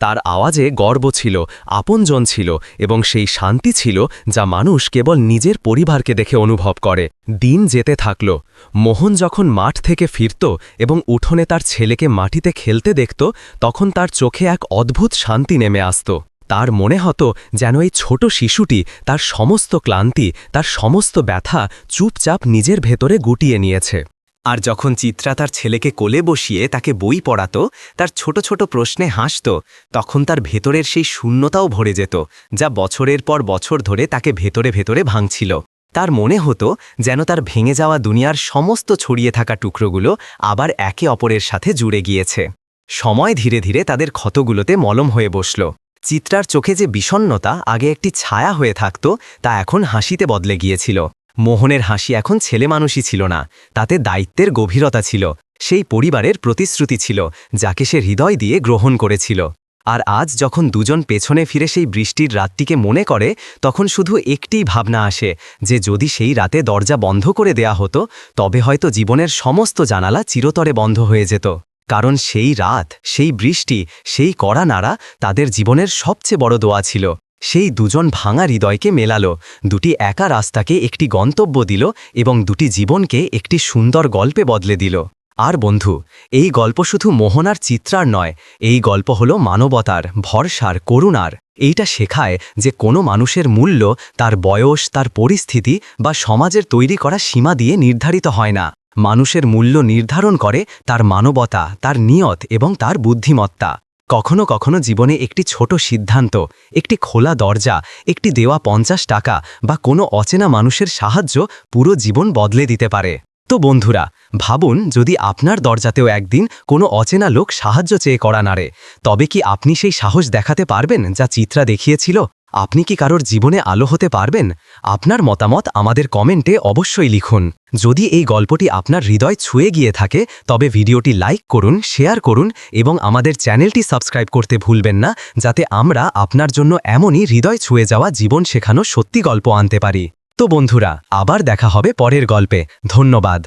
তার আওয়াজে গর্ব ছিল, আপনজন ছিল এবং সেই শান্তি ছিল যা মানুষ কেবল নিজের পরিবারকে দেখে অনুভব করে। দিন যেতে থাকল। মোহন যখন মাঠ থেকে ফিরত এবং উঠোনে তার ছেলেকে মাটিতে খেলতে দেখত, তখন তার চোখে এক অদ্ভুত শান্তি নেমে আসত। তার মনে হতো যেন এই ছোট শিশুটি তার সমস্ত ক্লান্তি, তার সমস্ত ব্যথা চুপচাপ নিজের ভেতরে গুটিয়ে নিয়েছে। আর যখন চিত্রা তার ছেলেকে কোলে বসিয়ে তাকে বই পড়াত, তার ছোট ছোট প্রশ্নে হাসত, তখন তার ভেতরের সেই শূন্যতাও ভরে যেত, যা বছরের পর বছর ধরে তাকে ভেতরে ভেতরে ভাঙছিল। তার মনে হতো যেন তার ভেঙে যাওয়া দুনিয়ার সমস্ত ছড়িয়ে থাকা টুকরোগুলো আবার একে অপরের সাথে জুড়ে গিয়েছে। সময় ধীরে ধীরে তাদের ক্ষতগুলোতে মলম হয়ে বসল। চিত্রার চোখে যে বিষণ্ণতা আগে একটি ছায়া হয়ে থাকত তা এখন হাসিতে বদলে গিয়েছিল। মোহনের হাসি এখন ছেলে মানুষই ছিল না, তাতে দায়িত্বের গভীরতা ছিল, সেই পরিবারের প্রতিশ্রুতি ছিল যাকে সে হৃদয় দিয়ে গ্রহণ করেছিল। আর আজ যখন দুজন পেছনে ফিরে সেই বৃষ্টির রাতটিকে মনে করে, তখন শুধু একটিই ভাবনা আসে যে যদি সেই রাতে দরজা বন্ধ করে দেয়া হতো, তবে হয়তো জীবনের সমস্ত জানালা চিরতরে বন্ধ হয়ে যেত। কারণ সেই রাত, সেই বৃষ্টি, সেই কড়া নাড়া তাদের জীবনের সবচেয়ে বড় দোয়া ছিল। সেই দুজন ভাঙা হৃদয়কে মেলালো, দুটি একা রাস্তাকে একটি গন্তব্য দিল এবং দুটি জীবনকে একটি সুন্দর গল্পে বদলে দিল। আর বন্ধু, এই গল্প শুধু মোহন আর চিত্রার নয়, এই গল্প হলো মানবতার, ভরসার, করুণার। এইটা শেখায় যে কোনো মানুষের মূল্য তার বয়স, তার পরিস্থিতি বা সমাজের তৈরি করা সীমা দিয়ে নির্ধারিত হয় না। মানুষের মূল্য নির্ধারণ করে তার মানবতা, তার নিয়ত এবং তার বুদ্ধিমত্তা। কখনো কখনো জীবনে একটি ছোট সিদ্ধান্ত, একটি খোলা দরজা, একটি দেওয়া 50 টাকা বা কোনো অচেনা মানুষের সাহায্য পুরো জীবন বদলে দিতে পারে। তো বন্ধুরা, ভাবুন যদি আপনার দরজাতেও একদিন কোনো অচেনা লোক সাহায্য চেয়ে কড়া নাড়ে, তবে কি আপনি সেই সাহস দেখাতে পারবেন যা চিত্রা দেখিয়েছিল? আপনি কি কারোর জীবনে আলো হতে পারবেন? আপনার মতামত আমাদের কমেন্টে অবশ্যই লিখুন। যদি এই গল্পটি আপনার হৃদয় ছুঁয়ে গিয়ে থাকে, তবে ভিডিওটি লাইক করুন, শেয়ার করুন এবং আমাদের চ্যানেলটি সাবস্ক্রাইব করতে ভুলবেন না, যাতে আমরা আপনার জন্য এমনই হৃদয় ছুঁয়ে যাওয়া জীবন শেখানো সত্যি গল্প আনতে পারি। তো বন্ধুরা, আবার দেখা হবে পরের গল্পে। ধন্যবাদ।